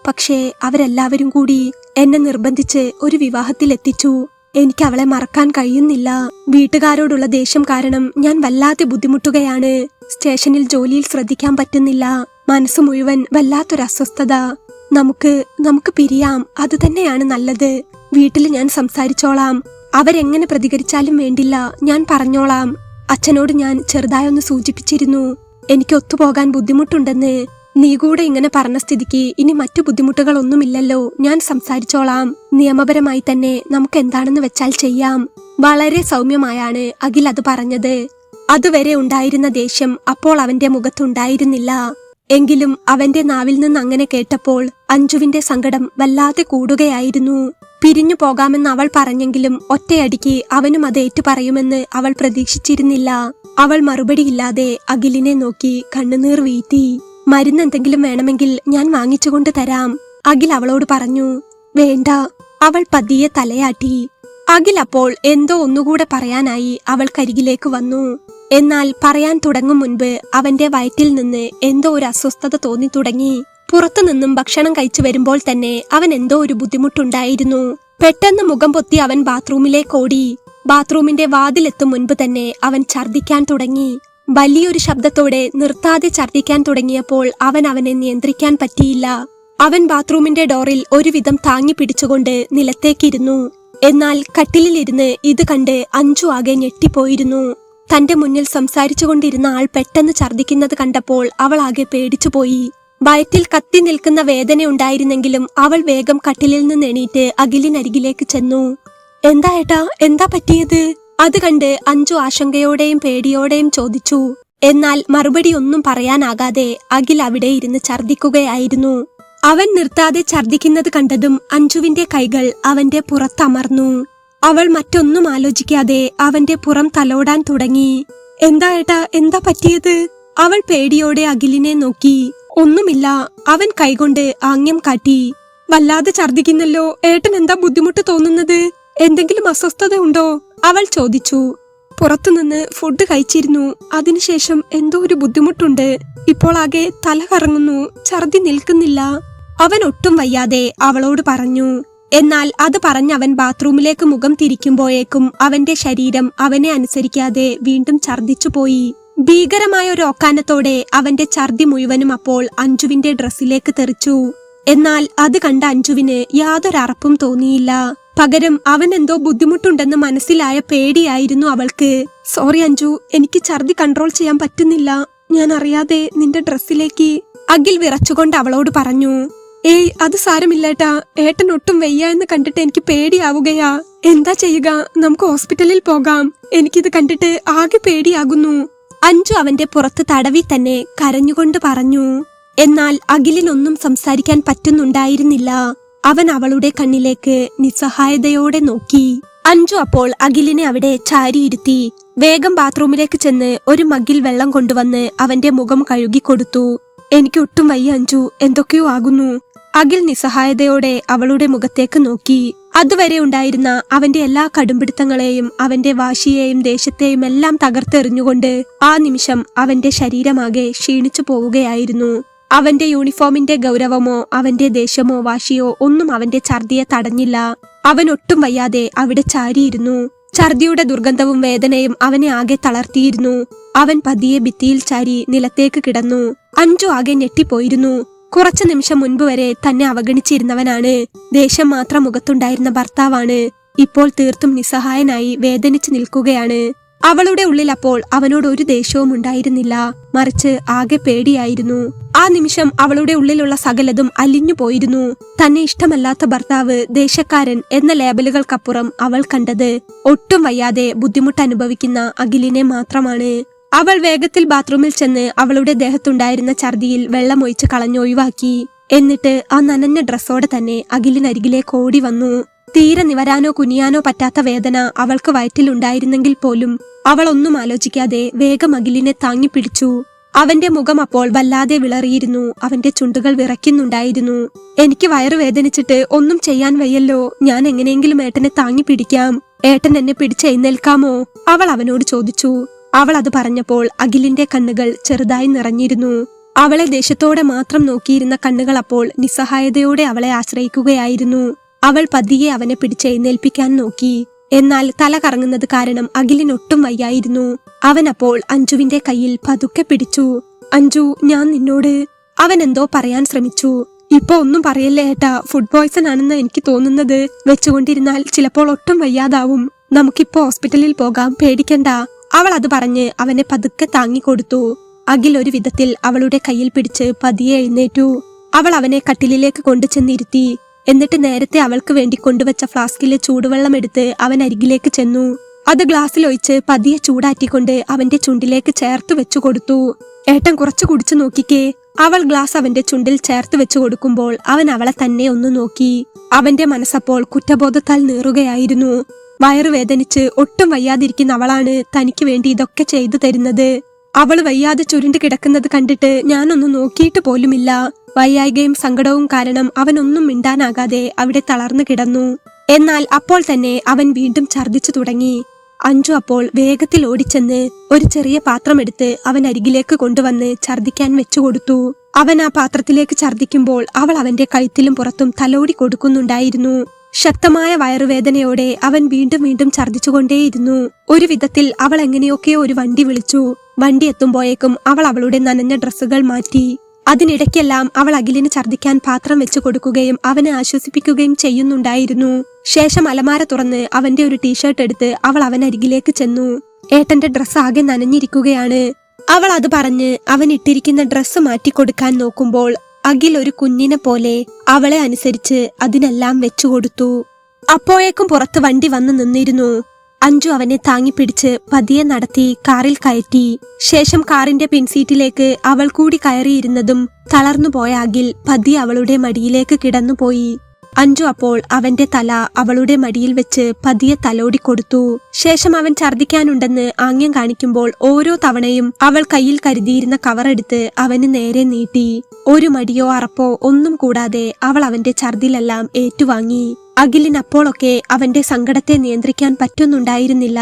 പക്ഷേ അവരെല്ലാവരും കൂടി എന്നെ നിർബന്ധിച്ച് ഒരു വിവാഹത്തിലെത്തിച്ചു. എനിക്ക് അവളെ മറക്കാൻ കഴിയുന്നില്ല. വീട്ടുകാരോടുള്ള ദേഷ്യം കാരണം ഞാൻ വല്ലാതെ ബുദ്ധിമുട്ടുകയാണ്. സ്റ്റേഷനിൽ ജോലിയിൽ ശ്രദ്ധിക്കാൻ പറ്റുന്നില്ല. മനസ്സ് മുഴുവൻ വല്ലാത്തൊരു അസ്വസ്ഥത. നമുക്ക് പിരിയാം, അത് തന്നെയാണ് നല്ലത്. വീട്ടിൽ ഞാൻ സംസാരിച്ചോളാം. അവരെങ്ങനെ പ്രതികരിച്ചാലും വേണ്ടില്ല, ഞാൻ പറഞ്ഞോളാം. അച്ഛനോട് ഞാൻ ചെറുതായൊന്ന് സൂചിപ്പിച്ചിരുന്നു, എനിക്ക് ഒത്തുപോകാൻ ബുദ്ധിമുട്ടുണ്ടെന്ന്. നീ കൂടെ ഇങ്ങനെ പറഞ്ഞ സ്ഥിതിക്ക് ഇനി മറ്റു ബുദ്ധിമുട്ടുകളൊന്നുമില്ലല്ലോ. ഞാൻ സംസാരിച്ചോളാം. നിയമപരമായി തന്നെ നമുക്ക് എന്താണെന്ന് വെച്ചാൽ ചെയ്യാം. വളരെ സൗമ്യമായാണ് അഖിൽ അത് പറഞ്ഞത്. അതുവരെ ഉണ്ടായിരുന്ന ദേഷ്യം അപ്പോൾ അവന്റെ മുഖത്തുണ്ടായിരുന്നില്ല. എങ്കിലും അവന്റെ നാവിൽ നിന്ന് അങ്ങനെ കേട്ടപ്പോൾ അഞ്ജുവിന്റെ സങ്കടം വല്ലാതെ കൂടുകയായിരുന്നു. പിരിഞ്ഞു പോകാമെന്ന് അവൾ പറഞ്ഞെങ്കിലും ഒറ്റയടിക്ക് അവനും അത് ഏറ്റുപറയുമെന്ന് അവൾ പ്രതീക്ഷിച്ചിരുന്നില്ല. അവൾ മറുപടിയില്ലാതെ അഖിലിനെ നോക്കി കണ്ണുനീർ വീഴ്ത്തി. മരുന്നെന്തെങ്കിലും വേണമെങ്കിൽ ഞാൻ വാങ്ങിച്ചുകൊണ്ട് തരാം, അഖിൽ അവളോട് പറഞ്ഞു. വേണ്ട, അവൾ പതിയെ തലയാട്ടി. അഖിൽ അപ്പോൾ എന്തോ ഒന്നുകൂടെ പറയാനായി അവൾക്കരികിലേക്ക് വന്നു. എന്നാൽ പറയാൻ തുടങ്ങും മുൻപ് അവന്റെ വയറ്റിൽ നിന്ന് എന്തോ ഒരു അസ്വസ്ഥത തോന്നി തുടങ്ങി. പുറത്തുനിന്നും ഭക്ഷണം കഴിച്ചു വരുമ്പോൾ തന്നെ അവൻ എന്തോ ഒരു ബുദ്ധിമുട്ടുണ്ടായിരുന്നു. പെട്ടെന്ന് മുഖം പൊത്തി അവൻ ബാത്റൂമിലേക്ക് ഓടി. ബാത്റൂമിന്റെ വാതിലെത്തും മുൻപ് തന്നെ അവൻ ഛർദിക്കാൻ തുടങ്ങി. വലിയൊരു ശബ്ദത്തോടെ നിർത്താതെ ഛർദിക്കാൻ തുടങ്ങിയപ്പോൾ അവനെ നിയന്ത്രിക്കാൻ പറ്റിയില്ല. അവൻ ബാത്റൂമിന്റെ ഡോറിൽ ഒരുവിധം താങ്ങി പിടിച്ചുകൊണ്ട് നിലത്തേക്കിരുന്നു. എന്നാൽ കട്ടിലിലിരുന്ന് ഇത് കണ്ട് അഞ്ജു ആകെ ഞെട്ടിപ്പോയിരുന്നു. തന്റെ മുന്നിൽ സംസാരിച്ചുകൊണ്ടിരുന്ന ആൾ പെട്ടെന്ന് ഛർദ്ദിക്കുന്നത് കണ്ടപ്പോൾ അവൾ ആകെ പേടിച്ചുപോയി. വയറ്റിൽ കത്തി നിൽക്കുന്ന വേദനയുണ്ടായിരുന്നെങ്കിലും അവൾ വേഗം കട്ടിലിൽ നിന്ന് എണീറ്റ് അഖിലിനരികിലേക്ക് ചെന്നു. എന്താ ഏട്ടാ, എന്താ പറ്റിയത്? അത് കണ്ട് അഞ്ജു ആശങ്കയോടെയും പേടിയോടെയും ചോദിച്ചു. എന്നാൽ മറുപടി ഒന്നും പറയാനാകാതെ അഖിൽ അവിടെ ഇരുന്ന് ഛർദ്ദിക്കുകയായിരുന്നു. അവൻ നിർത്താതെ ഛർദ്ദിക്കുന്നത് കണ്ടതും അഞ്ജുവിന്റെ കൈകൾ അവന്റെ പുറത്തമർന്നു. അവൾ മറ്റൊന്നും ആലോചിക്കാതെ അവന്റെ പുറം തലോടാൻ തുടങ്ങി. എന്താ ഏട്ടാ, എന്താ പറ്റിയത്? അവൾ പേടിയോടെ അഖിലിനെ നോക്കി. ഒന്നുമില്ല, അവൻ കൈകൊണ്ട് ആംഗ്യം കാട്ടി. വല്ലാതെ ഛർദ്ദിക്കുന്നല്ലോ, ഏട്ടൻ എന്താ ബുദ്ധിമുട്ട് തോന്നുന്നത്? എന്തെങ്കിലും അസ്വസ്ഥത ഉണ്ടോ? അവൾ ചോദിച്ചു. പുറത്തുനിന്ന് ഫുഡ് കഴിച്ചിരുന്നു, അതിനുശേഷം എന്തോ ഒരു ബുദ്ധിമുട്ടുണ്ട്. ഇപ്പോൾ ആകെ തല കറങ്ങുന്നു, ഛർദി നിൽക്കുന്നില്ല. അവൻ ഒട്ടും വയ്യാതെ അവളോട് പറഞ്ഞു. എന്നാൽ അത് പറഞ്ഞവൻ ബാത്റൂമിലേക്ക് മുഖം തിരിക്കുമ്പോഴേക്കും അവന്റെ ശരീരം അവനെ അനുസരിക്കാതെ വീണ്ടും ഛർദിച്ചുപോയി. ഭീകരമായ ഒരു ഓക്കാനത്തോടെ അവന്റെ ഛർദി മുഴുവനും അപ്പോൾ അഞ്ജുവിന്റെ ഡ്രസ്സിലേക്ക് തെറിച്ചു. എന്നാൽ അത് കണ്ട അഞ്ജുവിന് യാതൊരറപ്പും തോന്നിയില്ല. പകരം അവൻ എന്തോ ബുദ്ധിമുട്ടുണ്ടെന്ന് മനസ്സിലായ പേടിയായിരുന്നു അവൾക്ക്. സോറി അഞ്ജു, എനിക്ക് ഛർദി കൺട്രോൾ ചെയ്യാൻ പറ്റുന്നില്ല, ഞാൻ അറിയാതെ നിന്റെ ഡ്രസ്സിലേക്ക്. അഖിൽ വിറച്ചുകൊണ്ട് അവളോട് പറഞ്ഞു. ഏയ്, അത് സാരമില്ലേട്ടാ, ഏട്ടൻ ഒട്ടും വയ്യ എന്ന് കണ്ടിട്ട് എനിക്ക് പേടിയാവുകയാ. എന്താ ചെയ്യുക, നമുക്ക് ഹോസ്പിറ്റലിൽ പോകാം. എനിക്കിത് കണ്ടിട്ട് ആകെ പേടിയാകുന്നു. അഞ്ജു അവന്റെ പുറത്ത് തടവി തന്നെ കരഞ്ഞുകൊണ്ട് പറഞ്ഞു. എന്നാൽ അഖിലിനൊന്നും സംസാരിക്കാൻ പറ്റുന്നുണ്ടായിരുന്നില്ല. അവൻ അവളുടെ കണ്ണിലേക്ക് നിസ്സഹായതയോടെ നോക്കി. അഞ്ജു അപ്പോൾ അഖിലിനെ അവിടെ ചാരിയിരുത്തി വേഗം ബാത്റൂമിലേക്ക് ചെന്ന് ഒരു മഗ്ഗിൽ വെള്ളം കൊണ്ടുവന്ന് അവന്റെ മുഖം കഴുകിക്കൊടുത്തു. എനിക്ക് ഒട്ടും വയ്യ അഞ്ജു, എന്തൊക്കെയോ ആകുന്നു. അഖിൽ നിസ്സഹായതയോടെ അവളുടെ മുഖത്തേക്ക് നോക്കി. അതുവരെ ഉണ്ടായിരുന്ന അവന്റെ എല്ലാ കടുംപിടുത്തങ്ങളെയും അവന്റെ വാശിയെയും ദേഷ്യത്തെയും എല്ലാം തകർത്തെറിഞ്ഞുകൊണ്ട് ആ നിമിഷം അവന്റെ ശരീരമാകെ ക്ഷീണിച്ചു പോവുകയായിരുന്നു. അവന്റെ യൂണിഫോമിന്റെ ഗൗരവമോ അവന്റെ ദേഷ്യമോ വാശിയോ ഒന്നും അവന്റെ ഛർദിയെ തടഞ്ഞില്ല. അവൻ ഒട്ടും വയ്യാതെ അവിടെ ചാരിയിരുന്നു. ഛർദിയുടെ ദുർഗന്ധവും വേദനയും അവനെ ആകെ തളർത്തിയിരുന്നു. അവൻ പതിയെ ഭിത്തിയിൽ ചാരി നിലത്തേക്ക് കിടന്നു. അഞ്ജു ആകെ ഞെട്ടിപ്പോയിരുന്നു. കുറച്ചു നിമിഷം മുൻപ് വരെ തന്നെ അവഗണിച്ചിരുന്നവനാണ്. ദേഷ്യം മാത്രം മുഖത്തുണ്ടായിരുന്ന ഭർത്താവാണ് ഇപ്പോൾ തീർത്തും നിസ്സഹായനായി വേദനിച്ചു നിൽക്കുകയാണ്. അവളുടെ ഉള്ളിൽ അപ്പോൾ അവനോട് ഒരു ദേഷ്യവും ഉണ്ടായിരുന്നില്ല, മറിച്ച് ആകെ പേടിയായിരുന്നു. ആ നിമിഷം അവളുടെ ഉള്ളിലുള്ള സകലതും അലിഞ്ഞു പോയിരുന്നു. തന്നെ ഇഷ്ടമല്ലാത്ത ഭർത്താവ്, ദേഷ്യക്കാരൻ എന്ന ലേബലുകൾക്കപ്പുറം അവൾ കണ്ടത് ഒട്ടും വയ്യാതെ ബുദ്ധിമുട്ട് അനുഭവിക്കുന്ന അഖിലിനെ മാത്രമാണ്. അവൾ വേഗത്തിൽ ബാത്റൂമിൽ ചെന്ന് അവളുടെ ദേഹത്തുണ്ടായിരുന്ന ഛർദിയിൽ വെള്ളമൊഴിച്ച് കളഞ്ഞൊഴിവാക്കി. എന്നിട്ട് ആ നനഞ്ഞ ഡ്രസ്സോടെ തന്നെ അഖിലിനരികിലേക്ക് ഓടി വന്നു. തീരെ നിവരാനോ കുനിയാനോ പറ്റാത്ത വേദന അവൾക്ക് വയറ്റിലുണ്ടായിരുന്നെങ്കിൽ പോലും അവൾ ഒന്നും ആലോചിക്കാതെ വേഗം അഖിലിനെ താങ്ങി പിടിച്ചു. അവന്റെ മുഖം അപ്പോൾ വല്ലാതെ വിളറിയിരുന്നു. അവന്റെ ചുണ്ടുകൾ വിറയ്ക്കുന്നുണ്ടായിരുന്നു. എനിക്ക് വയറ് വേദനിച്ചിട്ട് ഒന്നും ചെയ്യാൻ വയ്യല്ലോ, ഞാൻ എങ്ങനെയെങ്കിലും ഏട്ടനെ താങ്ങി പിടിക്കാം. ഏട്ടൻ എന്നെ പിടിച്ചെഴുന്നേൽക്കാമോ? അവൾ അവനോട് ചോദിച്ചു. അവൾ അത് പറഞ്ഞപ്പോൾ അഖിലിന്റെ കണ്ണുകൾ ചെറുതായി നിറഞ്ഞിരുന്നു. അവളെ ദേഷ്യത്തോടെ മാത്രം നോക്കിയിരുന്ന കണ്ണുകൾ അപ്പോൾ നിസ്സഹായതയോടെ അവളെ ആശ്രയിക്കുകയായിരുന്നു. അവൾ പതിയെ അവനെ പിടിച്ചെഴുന്നേൽപ്പിക്കാൻ നോക്കി. എന്നാൽ തല കറങ്ങുന്നത് കാരണം അഖിലിനൊട്ടും വയ്യായിരുന്നു. അവൻ അപ്പോൾ അഞ്ജുവിന്റെ കയ്യിൽ പതുക്കെ പിടിച്ചു. അഞ്ജു, ഞാൻ നിന്നോട്. അവൻ എന്തോ പറയാൻ ശ്രമിച്ചു. ഇപ്പൊ ഒന്നും പറയല്ലേ ഏട്ടാ, ഫുഡ് പോയ്സൺ ആണെന്ന് എനിക്ക് തോന്നുന്നത്. വെച്ചുകൊണ്ടിരുന്നാൽ ചിലപ്പോൾ ഒട്ടും വയ്യാതാവും. നമുക്കിപ്പോ ഹോസ്പിറ്റലിൽ പോകാം, പേടിക്കണ്ട. അവൾ അത് പറഞ്ഞ് അവനെ പതുക്കെ താങ്ങിക്കൊടുത്തു. അഖിൽ ഒരു വിധത്തിൽ അവളുടെ കയ്യിൽ പിടിച്ച് പതിയെ എഴുന്നേറ്റു. അവൾ അവനെ കട്ടിലിലേക്ക് കൊണ്ടുചെന്നിരുത്തി. എന്നിട്ട് നേരത്തെ അവൾക്ക് വേണ്ടി കൊണ്ടുവച്ച ഫ്ലാസ്കിലെ ചൂടുവെള്ളം എടുത്ത് അവൻ അരികിലേക്ക് ചെന്നു. അത് ഗ്ലാസ്സിൽ ഒഴിച്ച് പതിയെ ചൂടാറ്റിക്കൊണ്ട് അവന്റെ ചുണ്ടിലേക്ക് ചേർത്ത് വെച്ചു കൊടുത്തു. ഏട്ടൻ കുറച്ചു കുടിച്ചു നോക്കിക്കേ. അവൾ ഗ്ലാസ് അവന്റെ ചുണ്ടിൽ ചേർത്ത് വെച്ചു കൊടുക്കുമ്പോൾ അവൻ അവളെ തന്നെ ഒന്ന് നോക്കി. അവന്റെ മനസ്സപ്പോൾ കുറ്റബോധത്താൽ നീറുകയായിരുന്നു. വയറുവേദനിച്ച് ഒട്ടും വയ്യാതിരിക്കുന്ന അവളാണ് തനിക്ക് വേണ്ടി ഇതൊക്കെ ചെയ്തു തരുന്നത്. അവൾ വയ്യാതെ ചുരുണ്ട് കിടക്കുന്നത് കണ്ടിട്ട് ഞാനൊന്നും നോക്കിയിട്ട് പോലുമില്ല. വയ്യായികയും സങ്കടവും കാരണം അവനൊന്നും മിണ്ടാനാകാതെ അവിടെ തളർന്നു കിടന്നു. എന്നാൽ അപ്പോൾ തന്നെ അവൻ വീണ്ടും ഛർദിച്ചു തുടങ്ങി. അഞ്ജു അപ്പോൾ വേഗത്തിൽ ഓടിച്ചെന്ന് ഒരു ചെറിയ പാത്രമെടുത്ത് അവൻ അരികിലേക്ക് കൊണ്ടുവന്ന് ഛർദിക്കാൻ വെച്ചുകൊടുത്തു. അവൻ ആ പാത്രത്തിലേക്ക് ഛർദിക്കുമ്പോൾ അവൾ അവന്റെ കഴുത്തിലും പുറത്തും തലോടി കൊടുക്കുന്നുണ്ടായിരുന്നു. ശക്തമായ വയറുവേദനയോടെ അവൻ വീണ്ടും വീണ്ടും ഛർദിച്ചുകൊണ്ടേയിരുന്നു. ഒരു വിധത്തിൽ അവൾ എങ്ങനെയൊക്കെയോ ഒരു വണ്ടി വിളിച്ചു. വണ്ടി എത്തുമ്പോഴേക്കും അവൾ അവളുടെ നനഞ്ഞ ഡ്രസ്സുകൾ മാറ്റി. അതിനിടയ്ക്കെല്ലാം അവൾ അഖിലിന് ഛർദ്ദിക്കാൻ പാത്രം വെച്ചു കൊടുക്കുകയും അവനെ ആശ്വസിപ്പിക്കുകയും ചെയ്യുന്നുണ്ടായിരുന്നു. ശേഷം അലമാര തുറന്ന് അവന്റെ ഒരു ടീഷർട്ട് എടുത്ത് അവൾ അവനരികിലേക്ക് ചെന്നു. ഏട്ടന്റെ ഡ്രസ്സ് ആകെ നനഞ്ഞിരിക്കുകയാണ്. അവൾ അത് പറഞ്ഞ് അവൻ ഇട്ടിരിക്കുന്ന ഡ്രസ്സ് മാറ്റിക്കൊടുക്കാൻ നോക്കുമ്പോൾ അഖിൽ ഒരു കുഞ്ഞിനെ പോലെ അവളെ അനുസരിച്ച് അതിനെല്ലാം വെച്ചുകൊടുത്തു. അപ്പോഴേക്കും പുറത്ത് വണ്ടി വന്നു നിന്നിരുന്നു. അഞ്ജു അവനെ താങ്ങിപ്പിടിച്ച് പതിയെ നടത്തി കാറിൽ കയറ്റി. ശേഷം കാറിന്റെ പിൻസീറ്റിലേക്ക് അവൾ കൂടി കയറിയിരുന്നതും തളർന്നുപോയ അഖിൽ പതിയെ അവളുടെ മടിയിലേക്ക് കിടന്നുപോയി. അഞ്ജു അപ്പോൾ അവന്റെ തല അവളുടെ മടിയിൽ വെച്ച് പതിയെ തലോടിക്കൊടുത്തു. ശേഷം അവൻ ഛർദ്ദിക്കാനുണ്ടെന്ന് ആംഗ്യം കാണിക്കുമ്പോൾ ഓരോ തവണയും അവൾ കയ്യിൽ കരുതിയിരുന്ന കവറെടുത്ത് അവന് നേരെ നീട്ടി. ഒരു മടിയോ അറപ്പോ ഒന്നും കൂടാതെ അവൾ അവന്റെ ഛർദ്ദിലെല്ലാം ഏറ്റുവാങ്ങി. അഖിലിനപ്പോഴൊക്കെ അവന്റെ സങ്കടത്തെ നിയന്ത്രിക്കാൻ പറ്റുന്നുണ്ടായിരുന്നില്ല.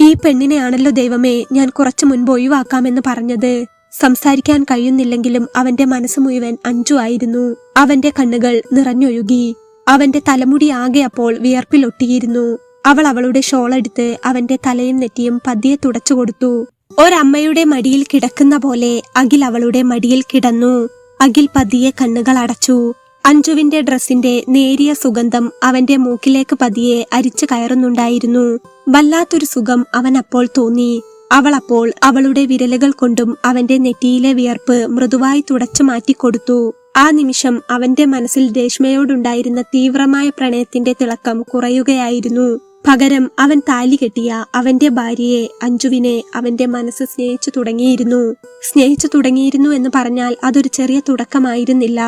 ഈ പെണ്ണിനെയാണല്ലോ ദൈവമേ ഞാൻ കുറച്ചു മുൻപ് ഒഴിവാക്കാമെന്ന് പറഞ്ഞത്. സംസാരിക്കാൻ കഴിയുന്നില്ലെങ്കിലും അവന്റെ മനസ്സ് മുഴുവൻ അഞ്ജു ആയിരുന്നു. അവന്റെ കണ്ണുകൾ നിറഞ്ഞൊഴുകി. അവന്റെ തലമുടി ആകെ അപ്പോൾ വിയർപ്പിലൊട്ടിയിരുന്നു. അവൾ അവളുടെ ഷോളെടുത്ത് അവന്റെ തലയും നെറ്റിയും പതിയെ തുടച്ചു കൊടുത്തു. ഒരമ്മയുടെ മടിയിൽ കിടക്കുന്ന പോലെ അഖിൽ അവളുടെ മടിയിൽ കിടന്നു. അഖിൽ പതിയെ കണ്ണുകൾ അടച്ചു. അഞ്ജുവിന്റെ ഡ്രസ്സിന്റെ നേരിയ സുഗന്ധം അവന്റെ മൂക്കിലേക്ക് പതിയെ അരിച്ചു കയറുന്നുണ്ടായിരുന്നു. വല്ലാത്തൊരു സുഖം അവൻ അപ്പോൾ തോന്നി. അവൾ അപ്പോൾ അവളുടെ വിരലുകൾ കൊണ്ടും അവന്റെ നെറ്റിയിലെ വിയർപ്പ് മൃദുവായി തുടച്ചു മാറ്റിക്കൊടുത്തു. ആ നിമിഷം അവന്റെ മനസ്സിൽ രേഷ്മയോടുണ്ടായിരുന്ന തീവ്രമായ പ്രണയത്തിന്റെ തിളക്കം കുറയുകയായിരുന്നു. പകരം അവൻ താലി കെട്ടിയ അവന്റെ ഭാര്യയെ അഞ്ജുവിനെ അവന്റെ മനസ്സ് സ്നേഹിച്ചു തുടങ്ങിയിരുന്നു എന്ന് പറഞ്ഞാൽ അതൊരു ചെറിയ തുടക്കമായിരുന്നില്ല.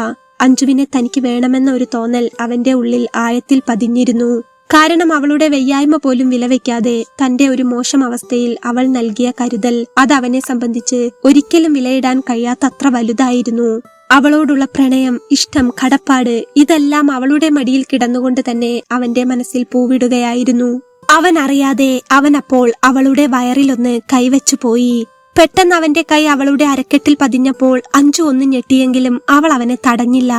അഞ്ജുവിനെ തനിക്ക് വേണമെന്ന ഒരു തോന്നൽ അവന്റെ ഉള്ളിൽ ആഴത്തിൽ പതിഞ്ഞിരുന്നു. കാരണം അവളുടെ വയ്യായ്മ പോലും വിലവെക്കാതെ തന്റെ ഒരു മോശം അവസ്ഥയിൽ അവൾ നൽകിയ കരുതൽ അത് അവനെ സംബന്ധിച്ച് ഒരിക്കലും വിലയിടാൻ കഴിയാത്തത്ര വലുതായിരുന്നു. അവളോടുള്ള പ്രണയം, ഇഷ്ടം, കടപ്പാട് ഇതെല്ലാം അവളുടെ മടിയിൽ കിടന്നുകൊണ്ട് തന്നെ അവന്റെ മനസ്സിൽ പൂവിടുകയായിരുന്നു. അവൻ അറിയാതെ അവൻ അപ്പോൾ അവളുടെ വയറിലൊന്ന് കൈവച്ചു പോയി. പെട്ടെന്ന് അവന്റെ കൈ അവളുടെ അരക്കെട്ടിൽ പതിഞ്ഞപ്പോൾ അഞ്ജു ഒന്ന് ഞെട്ടിയെങ്കിലും അവൾ അവനെ തടഞ്ഞില്ല.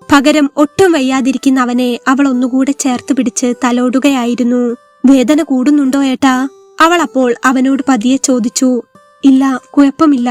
പകരം ഒട്ടും വയ്യാതിരിക്കുന്ന അവനെ അവൾ ഒന്നുകൂടെ ചേർത്ത് പിടിച്ച് തലോടുകയായിരുന്നു. വേദന കൂടുന്നുണ്ടോ ഏട്ടാ? അവൾ അപ്പോൾ അവനോട് പതിയെ ചോദിച്ചു. ഇല്ല, കുഴപ്പമില്ല.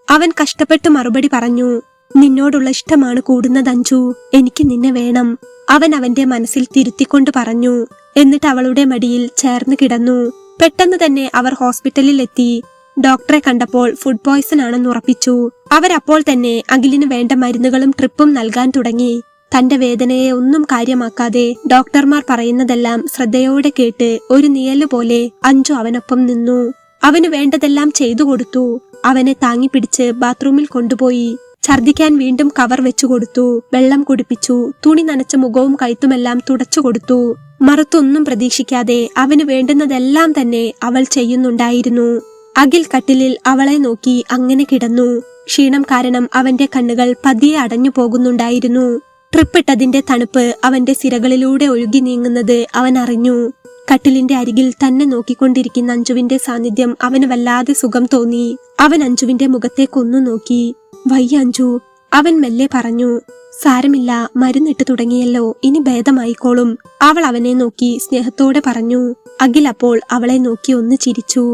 അവൻ കഷ്ടപ്പെട്ട് മറുപടി പറഞ്ഞു. നിന്നോടുള്ള ഇഷ്ടമാണ് കൂടുന്നത് അഞ്ജു, എനിക്ക് നിന്നെ വേണം. അവൻ അവന്റെ മനസ്സിൽ തിരുത്തിക്കൊണ്ട് പറഞ്ഞു. എന്നിട്ട് അവളുടെ മടിയിൽ ചേർന്ന് കിടന്നു. പെട്ടെന്ന് തന്നെ അവർ ഹോസ്പിറ്റലിൽ എത്തി. ഡോക്ടറെ കണ്ടപ്പോൾ ഫുഡ് പോയ്സൺ ആണെന്ന് ഉറപ്പിച്ചു. അവരപ്പോൾ തന്നെ അഖിലിന് വേണ്ട മരുന്നുകളും ട്രിപ്പും നൽകാൻ തുടങ്ങി. തന്റെ വേദനയെ ഒന്നും കാര്യമാക്കാതെ ഡോക്ടർമാർ പറയുന്നതെല്ലാം ശ്രദ്ധയോടെ കേട്ട് ഒരു നിഴലുപോലെ അഞ്ജു അവനൊപ്പം നിന്നു. അവന് വേണ്ടതെല്ലാം ചെയ്തു കൊടുത്തു. അവനെ താങ്ങിപ്പിടിച്ച് ബാത്റൂമിൽ കൊണ്ടുപോയി. ഛർദിക്കാൻ വീണ്ടും കവർ വെച്ചു കൊടുത്തു. വെള്ളം കുടിപ്പിച്ചു. തുണി നനച്ച മുഖവും കഴുത്തുമെല്ലാം തുടച്ചു കൊടുത്തു. മറുത്തൊന്നും പ്രതീക്ഷിക്കാതെ അവന് വേണ്ടുന്നതെല്ലാം തന്നെ അവൾ ചെയ്യുന്നുണ്ടായിരുന്നു. അഖിൽ കട്ടിലിൽ അവളെ നോക്കി അങ്ങനെ കിടന്നു. ക്ഷീണം കാരണം അവന്റെ കണ്ണുകൾ പതിയെ അടഞ്ഞു പോകുന്നുണ്ടായിരുന്നു. ട്രിപ്പിട്ടതിന്റെ തണുപ്പ് അവന്റെ സിരകളിലൂടെ ഒഴുകി നീങ്ങുന്നത് അവൻ അറിഞ്ഞു. കട്ടിലിന്റെ അരികിൽ തന്നെ നോക്കിക്കൊണ്ടിരിക്കുന്ന അഞ്ജുവിന്റെ സാന്നിധ്യം അവന് വല്ലാതെ സുഖം തോന്നി. അവൻ അഞ്ജുവിന്റെ മുഖത്തേക്കൊന്നു നോക്കി. വയ്യ അഞ്ജു, അവൻ മെല്ലെ പറഞ്ഞു. സാരമില്ല, മരുന്നിട്ട് തുടങ്ങിയല്ലോ, ഇനി ഭേദമായിക്കോളും. അവൾ അവനെ നോക്കി സ്നേഹത്തോടെ പറഞ്ഞു. അഖിൽ അപ്പോൾ അവളെ നോക്കി ഒന്ന് ചിരിച്ചു.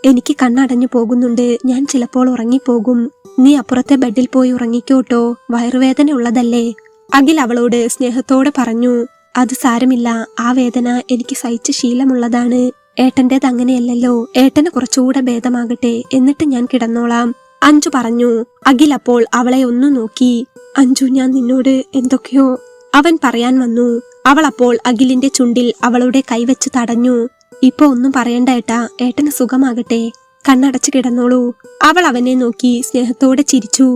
എനിക്ക് കണ്ണടഞ്ഞു പോകുന്നുണ്ട്, ഞാൻ ചിലപ്പോൾ ഉറങ്ങിപ്പോകും. നീ അപ്പുറത്തെ ബെഡിൽ പോയി ഉറങ്ങിക്കോട്ടോ, വയറുവേദന ഉള്ളതല്ലേ? അഖിൽ അവളോട് സ്നേഹത്തോടെ പറഞ്ഞു. അത് സാരമില്ല, ആ വേദന എനിക്ക് സഹിച്ച ശീലമുള്ളതാണ്. ഏട്ടന്റേത് അങ്ങനെയല്ലല്ലോ, ഏട്ടന് കുറച്ചുകൂടെ ഭേദമാകട്ടെ, എന്നിട്ട് ഞാൻ കിടന്നോളാം, അഞ്ജു പറഞ്ഞു. അഖിൽ അപ്പോൾ അവളെ ഒന്നു നോക്കി. അഞ്ജു, ഞാൻ നിന്നോട് എന്തൊക്കെയോ അവൻ പറയാൻ വന്നു. അവൾ അപ്പോൾ അഖിലിന്റെ ചുണ്ടിൽ അവളുടെ കൈവച്ച് തടഞ്ഞു. ഇപ്പൊ ഒന്നും പറയണ്ട ഏട്ടാ, ഏട്ടന് സുഖമാകട്ടെ, കണ്ണടച്ചു കിടന്നോളൂ. അവൾ അവനെ നോക്കി സ്നേഹത്തോടെ ചിരിച്ചു.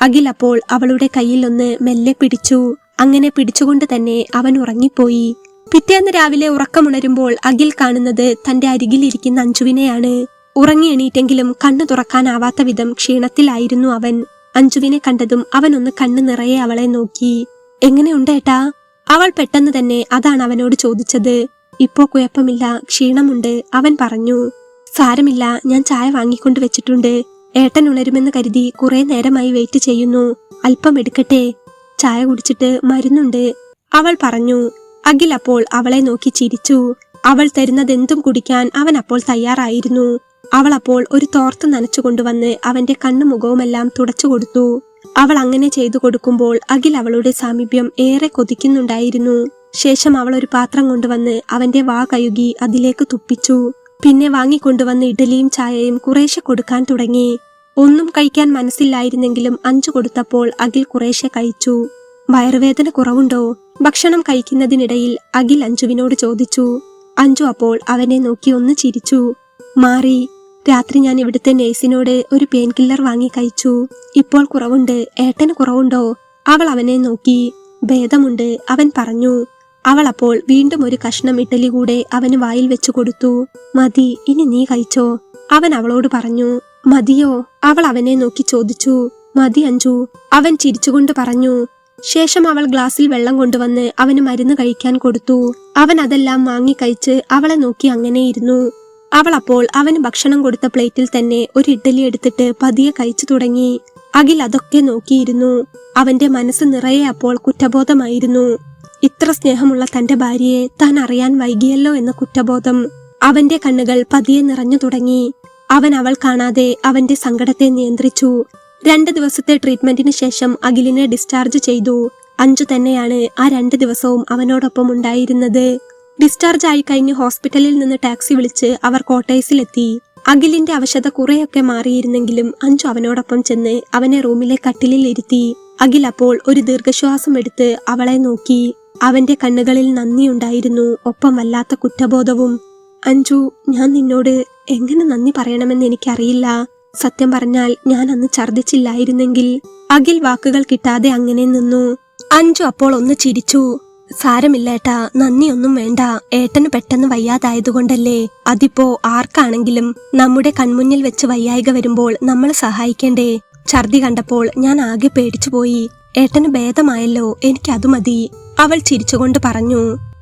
അഖിൽ അപ്പോൾ അവളുടെ കയ്യിൽ ഒന്ന് മെല്ലെ പിടിച്ചു. അങ്ങനെ പിടിച്ചുകൊണ്ട് തന്നെ അവൻ ഉറങ്ങിപ്പോയി. പിറ്റേന്ന് രാവിലെ ഉറക്കമുണരുമ്പോൾ അഖിൽ കാണുന്നത് തന്റെ അരികിലിരിക്കുന്ന അഞ്ജുവിനെയാണ്. ഉറങ്ങി എണീറ്റെങ്കിലും കണ്ണു തുറക്കാനാവാത്ത വിധം ക്ഷീണത്തിലായിരുന്നു അവൻ. അഞ്ജുവിനെ കണ്ടതും അവൻ ഒന്ന് കണ്ണു നിറയെ അവളെ നോക്കി. എങ്ങനെയുണ്ട് ഏട്ടാ? അവൾ പെട്ടെന്ന് തന്നെ അതാണ് അവനോട് ചോദിച്ചത്. ഇപ്പോ കുഴപ്പമില്ല, ക്ഷീണമുണ്ട്, അവൻ പറഞ്ഞു. സാരമില്ല, ഞാൻ ചായ വാങ്ങിക്കൊണ്ട് വെച്ചിട്ടുണ്ട്. ഏട്ടൻ ഉണരുമെന്ന് കരുതി കുറെ നേരമായി വെയിറ്റ് ചെയ്യുന്നു. അല്പം എടുക്കട്ടെ? ചായ കുടിച്ചിട്ട് മരുന്നുണ്ട്, അവൾ പറഞ്ഞു. അഖിൽ അപ്പോൾ അവളെ നോക്കി ചിരിച്ചു. അവൾ തരുന്നതെന്തും കുടിക്കാൻ അവൻ അപ്പോൾ തയ്യാറായിരുന്നു. അവൾ അപ്പോൾ ഒരു തോർത്ത് നനച്ചു കൊണ്ടുവന്ന് അവന്റെ കണ്ണു മുഖവുമെല്ലാം തുടച്ചു കൊടുത്തു. അവൾ അങ്ങനെ ചെയ്തു കൊടുക്കുമ്പോൾ അഖിൽ അവളുടെ സാമീപ്യം ഏറെ കൊതിക്കുന്നുണ്ടായിരുന്നു. ശേഷം അവൾ ഒരു പാത്രം കൊണ്ടുവന്ന് അവന്റെ വാ കഴുകി അതിലേക്ക് തുപ്പിച്ചു. പിന്നെ വാങ്ങിക്കൊണ്ടുവന്ന് ഇഡലിയും ചായയും കുറേശ്ശെ കൊടുക്കാൻ തുടങ്ങി. ഒന്നും കഴിക്കാൻ മനസ്സില്ലായിരുന്നെങ്കിലും 5 കൊടുത്തപ്പോൾ അഖിൽ കുറേശ്ശെ കഴിച്ചു. വയറുവേദന കുറവുണ്ടോ? ഭക്ഷണം കഴിക്കുന്നതിനിടയിൽ അഖിൽ അഞ്ജുവിനോട് ചോദിച്ചു. അഞ്ജു അപ്പോൾ അവനെ നോക്കി ഒന്ന് ചിരിച്ചു. മാറി. രാത്രി ഞാൻ ഇവിടുത്തെ നേഴ്സിനോട് ഒരു പെയിൻ കില്ലർ വാങ്ങി കഴിച്ചു. ഇപ്പോൾ കുറവുണ്ട്. ഏട്ടന് കുറവുണ്ടോ? അവൾ അവനെ നോക്കി. ഭേദമുണ്ട്, അവൻ പറഞ്ഞു. അവൾ അപ്പോൾ വീണ്ടും ഒരു കഷ്ണം ഇഡലി കൂടെ അവന് വായിൽ വെച്ചു കൊടുത്തു. മതി, ഇനി നീ കഴിച്ചോ, അവൻ അവളോട് പറഞ്ഞു. മതിയോ? അവൾ അവനെ നോക്കി ചോദിച്ചു. മതി അഞ്ജു, അവൻ ചിരിച്ചുകൊണ്ട് പറഞ്ഞു. ശേഷം അവൾ ഗ്ലാസ്സിൽ വെള്ളം കൊണ്ടുവന്ന് അവന് മരുന്ന് കഴിക്കാൻ കൊടുത്തു. അവൻ അതെല്ലാം വാങ്ങി കഴിച്ച് അവളെ നോക്കി അങ്ങനെയിരുന്നു. അവൾ അപ്പോൾ അവന് ഭക്ഷണം കൊടുത്ത പ്ലേറ്റിൽ തന്നെ ഒരു ഇഡ്ഡലി എടുത്തിട്ട് പതിയെ കഴിച്ചു തുടങ്ങി. അഖിൽ അതൊക്കെ നോക്കിയിരുന്നു. അവന്റെ മനസ്സ് നിറയെ അപ്പോൾ കുറ്റബോധമായിരുന്നു. ഇത്ര സ്നേഹമുള്ള തന്റെ ഭാര്യയെ താൻ അറിയാൻ വൈകിയല്ലോ എന്ന കുറ്റബോധം. അവന്റെ കണ്ണുകൾ പതിയെ നിറഞ്ഞു തുടങ്ങി. അവൻ അവൾ കാണാതെ അവന്റെ സങ്കടത്തെ നിയന്ത്രിച്ചു. 2 ദിവസത്തെ ട്രീറ്റ്മെന്റിന് ശേഷം അഖിലിനെ ഡിസ്ചാർജ് ചെയ്തു. അഞ്ജു തന്നെയാണ് ആ 2 ദിവസവും അവനോടൊപ്പം ഉണ്ടായിരുന്നത്. ഡിസ്ചാർജ് ആയി കഴിഞ്ഞ് ഹോസ്പിറ്റലിൽ നിന്ന് ടാക്സി വിളിച്ച് അവർ ക്വാർട്ടേഴ്സിലെത്തി. അഖിലിന്റെ അവശത കുറെയൊക്കെ മാറിയിരുന്നെങ്കിലും അഞ്ജു അവനോടൊപ്പം ചെന്ന് അവനെ റൂമിലെ കട്ടിലിൽ ഇരുത്തി. അഖിൽ അപ്പോൾ ഒരു ദീർഘശ്വാസം എടുത്ത് അവളെ നോക്കി. അവന്റെ കണ്ണുകളിൽ നന്ദിയുണ്ടായിരുന്നു, ഒപ്പം വല്ലാത്ത കുറ്റബോധവും. അഞ്ജു, ഞാൻ നിന്നോട് എങ്ങനെ നന്ദി പറയണമെന്ന് എനിക്കറിയില്ല. സത്യം പറഞ്ഞാൽ ഞാൻ അന്ന് ഛർദിച്ചില്ലായിരുന്നെങ്കിൽ. അഖിൽ വാക്കുകൾ കിട്ടാതെ അങ്ങനെ നിന്നു. അഞ്ജു അപ്പോൾ ഒന്ന് ചിരിച്ചു. സാരമില്ല ഏട്ടാ, നന്ദിയൊന്നും വേണ്ട. ഏട്ടന് പെട്ടെന്ന് വയ്യാതായതുകൊണ്ടല്ലേ. അതിപ്പോ ആർക്കാണെങ്കിലും നമ്മുടെ കൺമുന്നിൽ വെച്ച് വയ്യായിക വരുമ്പോൾ നമ്മൾ സഹായിക്കണ്ടേ. ഛർദി കണ്ടപ്പോൾ ഞാൻ ആകെ പേടിച്ചുപോയി. ഏട്ടന് ഭേദമായല്ലോ, എനിക്കതു മതി, അവൾ ചിരിച്ചുകൊണ്ട് പറഞ്ഞു.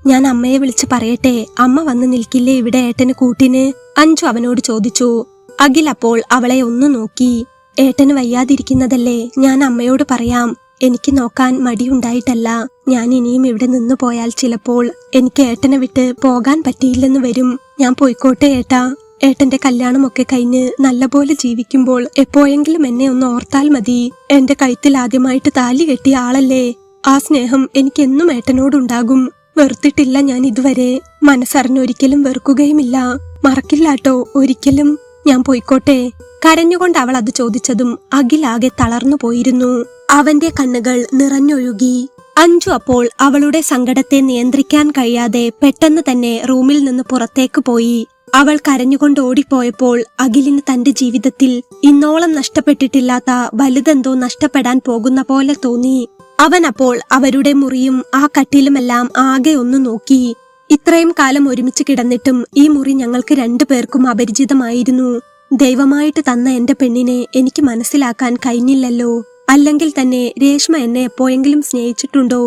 ഞാൻ അമ്മയെ വിളിച്ച് പറയട്ടെ? അമ്മ വന്ന് നിൽക്കില്ലേ ഇവിടെ ഏട്ടന് കൂട്ടിന്? അഞ്ജു അവനോട് ചോദിച്ചു. അഖിൽ അപ്പോൾ അവളെ ഒന്ന് നോക്കി. ഏട്ടന് വയ്യാതിരിക്കുന്നതല്ലേ, ഞാൻ അമ്മയോട് പറയാം. എനിക്ക് നോക്കാൻ മടിയുണ്ടായിട്ടല്ല. ഞാൻ ഇനിയും ഇവിടെ നിന്നു പോയാൽ ചിലപ്പോൾ എനിക്ക് ഏട്ടനെ വിട്ട് പോകാൻ പറ്റിയില്ലെന്ന് വരും. ഞാൻ പോയിക്കോട്ടെ ഏട്ടാ. ഏട്ടന്റെ കല്യാണമൊക്കെ കഴിഞ്ഞ് നല്ലപോലെ ജീവിക്കുമ്പോൾ എപ്പോഴെങ്കിലും എന്നെ ഒന്ന് ഓർത്താൽ മതി. എന്റെ കഴുത്തിൽ ആദ്യമായിട്ട് താലി കെട്ടിയ ആളല്ലേ. ആ സ്നേഹം എനിക്കെന്നും ഏട്ടനോടുണ്ടാകും. വെറുത്തിട്ടില്ല ഞാൻ ഇതുവരെ. മനസ്സറിഞ്ഞൊരിക്കലും വെറുക്കുകയുമില്ല. മറക്കില്ലാട്ടോ, ഒരിക്കലും. ഞാൻ പോയിക്കോട്ടെ. കരഞ്ഞുകൊണ്ട് അവൾ അത് ചോദിച്ചതും അഖിൽ ആകെ തളർന്നു പോയിരുന്നു. അവന്റെ കണ്ണുകൾ നിറഞ്ഞൊഴുകി. അഞ്ജു അപ്പോൾ അവളുടെ സങ്കടത്തെ നിയന്ത്രിക്കാൻ കഴിയാതെ പെട്ടെന്ന് തന്നെ റൂമിൽ നിന്ന് പുറത്തേക്ക് പോയി. അവൾ കരഞ്ഞുകൊണ്ട് ഓടിപ്പോയപ്പോൾ അഖിലിന് തന്റെ ജീവിതത്തിൽ ഇന്നോളം നഷ്ടപ്പെട്ടിട്ടില്ലാത്ത വലുതെന്തോ നഷ്ടപ്പെടാൻ പോകുന്ന പോലെ തോന്നി. അവൻ അപ്പോൾ അവരുടെ മുറിയും ആ കട്ടിലുമെല്ലാം ആകെ ഒന്ന് നോക്കി. ഇത്രയും കാലം ഒരുമിച്ച് കിടന്നിട്ടും ഈ മുറി ഞങ്ങൾക്ക് 2 പേർക്കും അപരിചിതമായിരുന്നു. ദൈവമായിട്ട് തന്ന എന്റെ പെണ്ണിനെ എനിക്ക് മനസ്സിലാക്കാൻ കഴിഞ്ഞില്ലല്ലോ. അല്ലെങ്കിൽ തന്നെ രേഷ്മ എന്നെ എപ്പോഴെങ്കിലും സ്നേഹിച്ചിട്ടുണ്ടോ?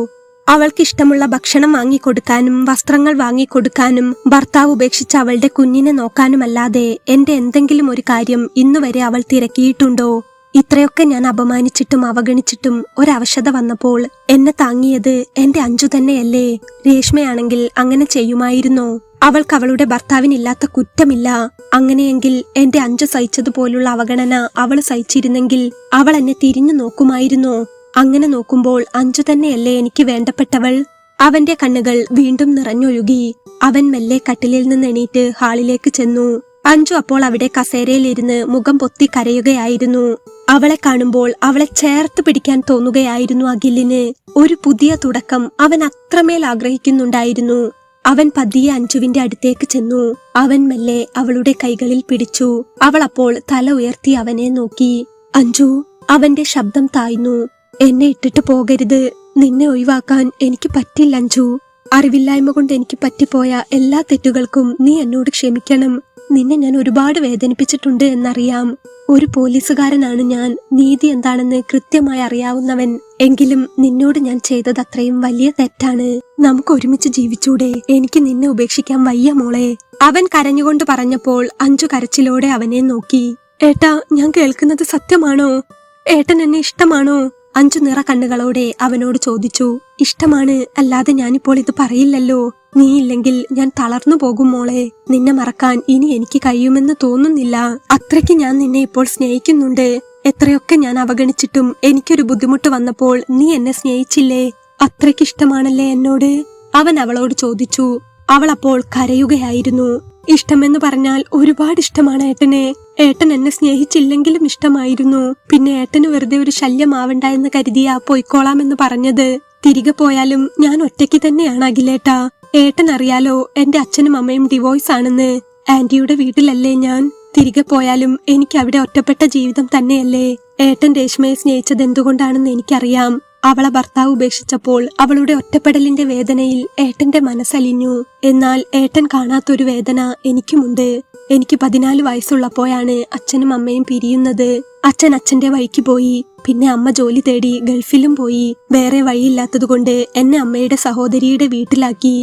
അവൾക്കിഷ്ടമുള്ള ഭക്ഷണം വാങ്ങിക്കൊടുക്കാനും വസ്ത്രങ്ങൾ വാങ്ങിക്കൊടുക്കാനും ഭർത്താവ് ഉപേക്ഷിച്ച അവളുടെ കുഞ്ഞിനെ നോക്കാനുമല്ലാതെ എന്റെ എന്തെങ്കിലും ഒരു കാര്യം ഇന്നുവരെ അവൾ തിരക്കിയിട്ടുണ്ടോ? ഇത്രയൊക്കെ ഞാൻ അപമാനിച്ചിട്ടും അവഗണിച്ചിട്ടും ഒരവശത വന്നപ്പോൾ എന്നെ താങ്ങിയത് എന്റെ അഞ്ജു തന്നെയല്ലേ. രേഷ്മയാണെങ്കിൽ അങ്ങനെ ചെയ്യുമായിരുന്നോ? അവൾക്ക് അവളുടെ ഭർത്താവിനില്ലാത്ത കുറ്റമില്ല. അങ്ങനെയെങ്കിൽ എന്റെ അഞ്ജു സഹിച്ചതുപോലുള്ള അവഗണന അവൾ സഹിച്ചിരുന്നെങ്കിൽ അവൾ എന്നെ തിരിഞ്ഞു നോക്കുമായിരുന്നോ? അങ്ങനെ നോക്കുമ്പോൾ അഞ്ജു തന്നെയല്ലേ എനിക്ക് വേണ്ടപ്പെട്ടവൾ. അവന്റെ കണ്ണുകൾ വീണ്ടും നിറഞ്ഞൊഴുകി. അവൻ മെല്ലെ കട്ടിലിൽ നിന്ന് എണീറ്റ് ഹാളിലേക്ക് ചെന്നു. അഞ്ജു അപ്പോൾ അവിടെ കസേരയിലിരുന്ന് മുഖം പൊത്തി കരയുകയായിരുന്നു. അവളെ കാണുമ്പോൾ അവളെ ചേർത്ത് പിടിക്കാൻ തോന്നുകയായിരുന്നു അഖിലിന്. ഒരു പുതിയ തുടക്കം അവൻ അത്രമേൽ ആഗ്രഹിക്കുന്നുണ്ടായിരുന്നു. അവൻ പതിയെ അഞ്ജുവിന്റെ അടുത്തേക്ക് ചെന്നു. അവൻ മെല്ലെ അവളുടെ കൈകളിൽ പിടിച്ചു. അവൾ അപ്പോൾ തല ഉയർത്തി അവനെ നോക്കി. അഞ്ജു, അവന്റെ ശബ്ദം താഴ്ന്നു. എന്നെ ഇട്ടിട്ട് പോകരുത്. നിന്നെ ഒഴിവാക്കാൻ എനിക്ക് പറ്റില്ല അഞ്ജു. അറിവില്ലായ്മ കൊണ്ട് എനിക്ക് പറ്റിപ്പോയ എല്ലാ തെറ്റുകൾക്കും നീ എന്നോട് ക്ഷമിക്കണം. നിന്നെ ഞാൻ ഒരുപാട് വേദനിപ്പിച്ചിട്ടുണ്ട് എന്നറിയാം. ഒരു പോലീസുകാരനാണ് ഞാൻ. നീതി എന്താണെന്ന് കൃത്യമായി അറിയാവുന്നവൻ. എങ്കിലും നിന്നോട് ഞാൻ ചെയ്തത് അത്രയും വലിയ തെറ്റാണ്. നമുക്ക് ഒരുമിച്ച് ജീവിച്ചൂടെ? എനിക്ക് നിന്നെ ഉപേക്ഷിക്കാൻ വയ്യ മോളെ. അവൻ കരഞ്ഞുകൊണ്ട് പറഞ്ഞപ്പോൾ അഞ്ജു കരച്ചിലോടെ അവനെ നോക്കി. ഏട്ടാ, ഞാൻ കേൾക്കുന്നത് സത്യമാണോ? ഏട്ടൻ എന്നെ ഇഷ്ടമാണോ? അഞ്ജു നിറ കണ്ണുകളോടെ അവനോട് ചോദിച്ചു. ഇഷ്ടമാണ്, അല്ലാതെ ഞാനിപ്പോൾ ഇത് പറയില്ലല്ലോ. നീ ഇല്ലെങ്കിൽ ഞാൻ തളർന്നു പോകും മോളെ. നിന്നെ മറക്കാൻ ഇനി എനിക്ക് കഴിയുമെന്ന് തോന്നുന്നില്ല. അത്രയ്ക്ക് ഞാൻ നിന്നെ ഇപ്പോൾ സ്നേഹിക്കുന്നുണ്ട്. എത്രയൊക്കെ ഞാൻ അവഗണിച്ചിട്ടും എനിക്കൊരു ബുദ്ധിമുട്ട് വന്നപ്പോൾ നീ എന്നെ സ്നേഹിച്ചില്ലേ? അത്രയ്ക്കിഷ്ടമാണല്ലേ എന്നോട്? അവൻ അവളോട് ചോദിച്ചു. അവൾ അപ്പോൾ കരയുകയായിരുന്നു. ഇഷ്ടമെന്ന് പറഞ്ഞാൽ ഒരുപാട് ഇഷ്ടമാണ് ഏട്ടനെ. ഏട്ടൻ എന്നെ സ്നേഹിച്ചില്ലെങ്കിലും ഇഷ്ടമായിരുന്നു. പിന്നെ ഏട്ടന് വെറുതെ ഒരു ശല്യമാവണ്ട എന്ന് കരുതിയാ പോയിക്കോളാമെന്ന് പറഞ്ഞത്. തിരികെ പോയാലും ഞാൻ ഒറ്റയ്ക്ക് തന്നെയാണ് അഖിലേട്ടാ. ഏട്ടൻ അറിയാലോ എന്റെ അച്ഛനും അമ്മയും ഡിവോഴ്സ് ആണെന്ന്. ആന്റിയുടെ വീട്ടിലല്ലേ ഞാൻ. തിരികെ പോയാലും എനിക്ക് അവിടെ ഒറ്റപ്പെട്ട ജീവിതം തന്നെയല്ലേ. ഏട്ടൻ രേഷ്മയെ സ്നേഹിച്ചത് എന്തുകൊണ്ടാണെന്ന് എനിക്കറിയാം. അവളെ ഭർത്താവ് ഉപേക്ഷിച്ചപ്പോൾ അവളുടെ ഒറ്റപ്പെടലിന്റെ വേദനയിൽ ഏട്ടന്റെ മനസ്സലിഞ്ഞു. എന്നാൽ ഏട്ടൻ കാണാത്തൊരു വേദന എനിക്കുമുണ്ട്. എനിക്ക് 14 വയസ്സുള്ളപ്പോഴാണ് അച്ഛനും അമ്മയും പിരിയുന്നത്. അച്ഛൻ അച്ഛന്റെ വഴിക്ക് പോയി. പിന്നെ അമ്മ ജോലി തേടി ഗൾഫിലും പോയി. വേറെ വഴിയില്ലാത്തതുകൊണ്ട് എന്നെ അമ്മയുടെ സഹോദരിയുടെ വീട്ടിലാക്കി.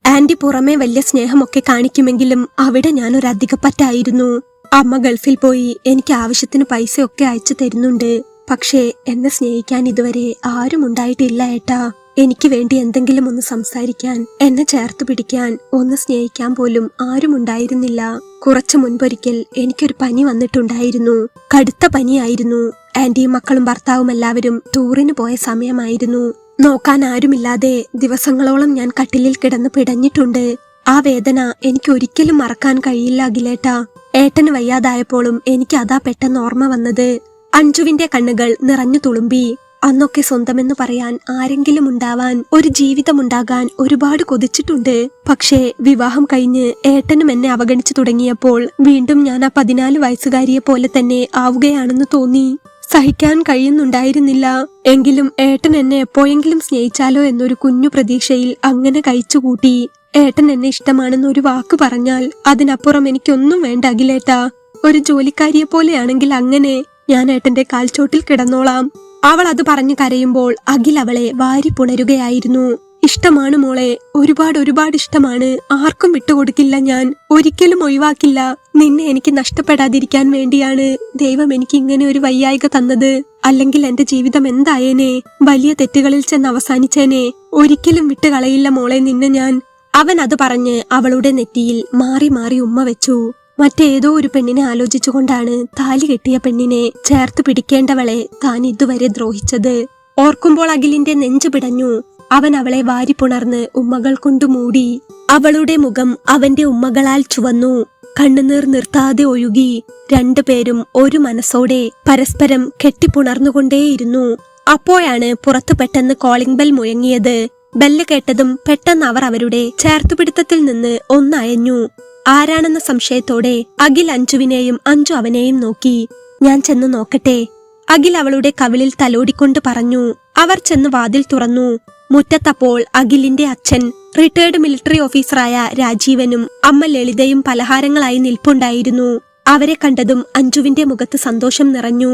ആന്റി പുറമെ വലിയ സ്നേഹമൊക്കെ കാണിക്കുമെങ്കിലും അവിടെ ഞാനൊരു അധികപ്പറ്റായിരുന്നു. അമ്മ ഗൾഫിൽ പോയി എനിക്ക് ആവശ്യത്തിന് പൈസയൊക്കെ അയച്ചു തരുന്നുണ്ട്. പക്ഷേ എന്നെ സ്നേഹിക്കാൻ ഇതുവരെ ആരും ഉണ്ടായിട്ടില്ല ഏട്ടാ. എനിക്ക് വേണ്ടി എന്തെങ്കിലും ഒന്ന് സംസാരിക്കാൻ, എന്നെ ചേർത്ത് പിടിക്കാൻ, ഒന്ന് സ്നേഹിക്കാൻ പോലും ആരും ഉണ്ടായിരുന്നില്ല. കുറച്ചു മുൻപൊരിക്കൽ എനിക്കൊരു പനി വന്നിട്ടുണ്ടായിരുന്നു. കടുത്ത പനിയായിരുന്നു. ആന്റിയും മക്കളും ഭർത്താവും എല്ലാവരും ടൂറിന് പോയ സമയമായിരുന്നു. നോക്കാൻ ആരുമില്ലാതെ ദിവസങ്ങളോളം ഞാൻ കട്ടിലിൽ കിടന്ന് പിടഞ്ഞിട്ടുണ്ട്. ആ വേദന എനിക്ക് ഒരിക്കലും മറക്കാൻ കഴിയില്ല അഖിലേട്ടാ. ഏട്ടന് വയ്യാതായപ്പോഴും എനിക്ക് അതാ പെട്ടെന്ന് ഓർമ്മ വന്നത്. അഞ്ജുവിന്റെ കണ്ണുകൾ നിറഞ്ഞു തുളുമ്പി. അന്നൊക്കെ സ്വന്തമെന്ന് പറയാൻ ആരെങ്കിലും ഉണ്ടാവാൻ, ഒരു ജീവിതമുണ്ടാകാൻ ഒരുപാട് കൊതിച്ചിട്ടുണ്ട്. പക്ഷേ വിവാഹം കഴിഞ്ഞ് ഏട്ടനും എന്നെ അവഗണിച്ചു തുടങ്ങിയപ്പോൾ വീണ്ടും ഞാൻ ആ 14 വയസ്സുകാരിയെ പോലെ തന്നെ ആവുകയാണെന്ന് തോന്നി. സഹിക്കാൻ കഴിയുന്നുണ്ടായിരുന്നില്ല. എങ്കിലും ഏട്ടൻ എന്നെ എപ്പോഴെങ്കിലും സ്നേഹിച്ചാലോ എന്നൊരു കുഞ്ഞു പ്രതീക്ഷയിൽ അങ്ങനെ കഴിച്ചുകൂട്ടി. ഏട്ടൻ എന്നെ ഇഷ്ടമാണെന്ന് ഒരു വാക്ക് പറഞ്ഞാൽ അതിനപ്പുറം എനിക്കൊന്നും വേണ്ട അഖിലേട്ടാ. ഒരു ജോലിക്കാരിയെ പോലെയാണെങ്കിൽ അങ്ങനെ ഞാൻ ഏട്ടന്റെ കാൽച്ചോട്ടിൽ കിടന്നോളാം. അവൾ അത് പറഞ്ഞു കരയുമ്പോൾ അഖിൽ അവളെ വാരി പുണരുകയായിരുന്നു. ഇഷ്ടമാണ് മോളെ, ഒരുപാട് ഇഷ്ടമാണ്. ആർക്കും വിട്ടുകൊടുക്കില്ല ഞാൻ, ഒരിക്കലും ഒഴിവാക്കില്ല. നിന്നെ എനിക്ക് നഷ്ടപ്പെടാതിരിക്കാൻ വേണ്ടിയാണ് ദൈവം എനിക്ക് ഇങ്ങനെ ഒരു വയ്യായിക തന്നത്. അല്ലെങ്കിൽ എന്റെ ജീവിതം എന്തായേനെ, വലിയ തെറ്റുകളിൽ ചെന്ന് അവസാനിച്ചേനെ. ഒരിക്കലും വിട്ടുകളയില്ല മോളെ നിന്നെ ഞാൻ. അവൻ അത് പറഞ്ഞ് അവളുടെ നെറ്റിയിൽ മാറി മാറി ഉമ്മ വെച്ചു. മറ്റേതോ ഒരു പെണ്ണിനെ ആലോചിച്ചുകൊണ്ടാണ് താലി കെട്ടിയ പെണ്ണിനെ ചേർത്ത് പിടിക്കേണ്ടവളെ താൻ ഇതുവരെ ദ്രോഹിച്ചത്. ഓർക്കുമ്പോൾ അഖിലിന്റെ നെഞ്ചു പിടഞ്ഞു. അവൻ അവളെ വാരിപ്പുണർന്ന് ഉമ്മകൾ കൊണ്ടു മൂടി. അവളുടെ മുഖം അവന്റെ ഉമ്മകളാൽ ചുവന്നു. കണ്ണുനീർ നിർത്താതെ ഒഴുകി. രണ്ടുപേരും ഒരു മനസ്സോടെ പരസ്പരം കെട്ടിപ്പുണർന്നുകൊണ്ടേയിരുന്നു. അപ്പോഴാണ് പുറത്തു പെട്ടെന്ന് കോളിംഗ് ബെൽ മുഴങ്ങിയത്. ബെല്ല് കേട്ടതും പെട്ടെന്ന് അവർ അവരുടെ ചേർത്തുപിടുത്തത്തിൽ നിന്ന് ഒന്നയഞ്ഞു. ആരാണെന്ന സംശയത്തോടെ അഖിൽ അഞ്ജുവിനെയും അഞ്ജു അവനെയും നോക്കി. ഞാൻ ചെന്ന് നോക്കട്ടെ, അഖിൽ അവളുടെ കവിളിൽ തലോടിക്കൊണ്ട് പറഞ്ഞു. അവർ ചെന്ന് വാതിൽ തുറന്നു. മുറ്റത്തപ്പോൾ അഖിലിന്റെ അച്ഛൻ റിട്ടയർഡ് മിലിറ്ററി ഓഫീസറായ രാജീവനും അമ്മ ലളിതയും പലഹാരങ്ങളായി നിൽപ്പുണ്ടായിരുന്നു. അവരെ കണ്ടതും അഞ്ജുവിന്റെ മുഖത്ത് സന്തോഷം നിറഞ്ഞു.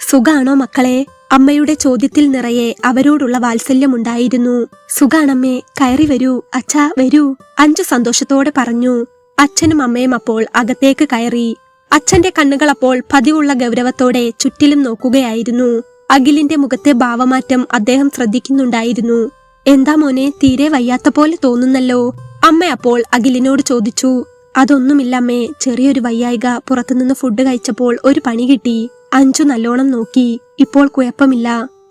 സുഖാണോ മക്കളെ? അമ്മയുടെ ചോദ്യത്തിൽ നിറയെ അവരോടുള്ള വാത്സല്യമുണ്ടായിരുന്നു. സുഖാണമ്മേ, കയറി വരൂ, അച്ഛാ വരൂ, അഞ്ജു സന്തോഷത്തോടെ പറഞ്ഞു. അച്ഛനും അമ്മയും അപ്പോൾ അകത്തേക്ക് കയറി. അച്ഛന്റെ കണ്ണുകൾ അപ്പോൾ പതിവുള്ള ഗൗരവത്തോടെ ചുറ്റിലും നോക്കുകയായിരുന്നു. അഖിലിന്റെ മുഖത്തെ ഭാവമാറ്റം അദ്ദേഹം ശ്രദ്ധിക്കുന്നുണ്ടായിരുന്നു. എന്താ മോനെ, തീരെ വയ്യാത്ത പോലെ തോന്നുന്നല്ലോ? അമ്മ അപ്പോൾ അഖിലിനോട് ചോദിച്ചു. അതൊന്നുമില്ലമ്മേ, ചെറിയൊരു വയ്യായിക. പുറത്തുനിന്ന് ഫുഡ് കഴിച്ചപ്പോൾ ഒരു പണി കിട്ടി. അഞ്ജു നല്ലോണം നോക്കി. ഇപ്പോൾ കുഴപ്പമില്ല,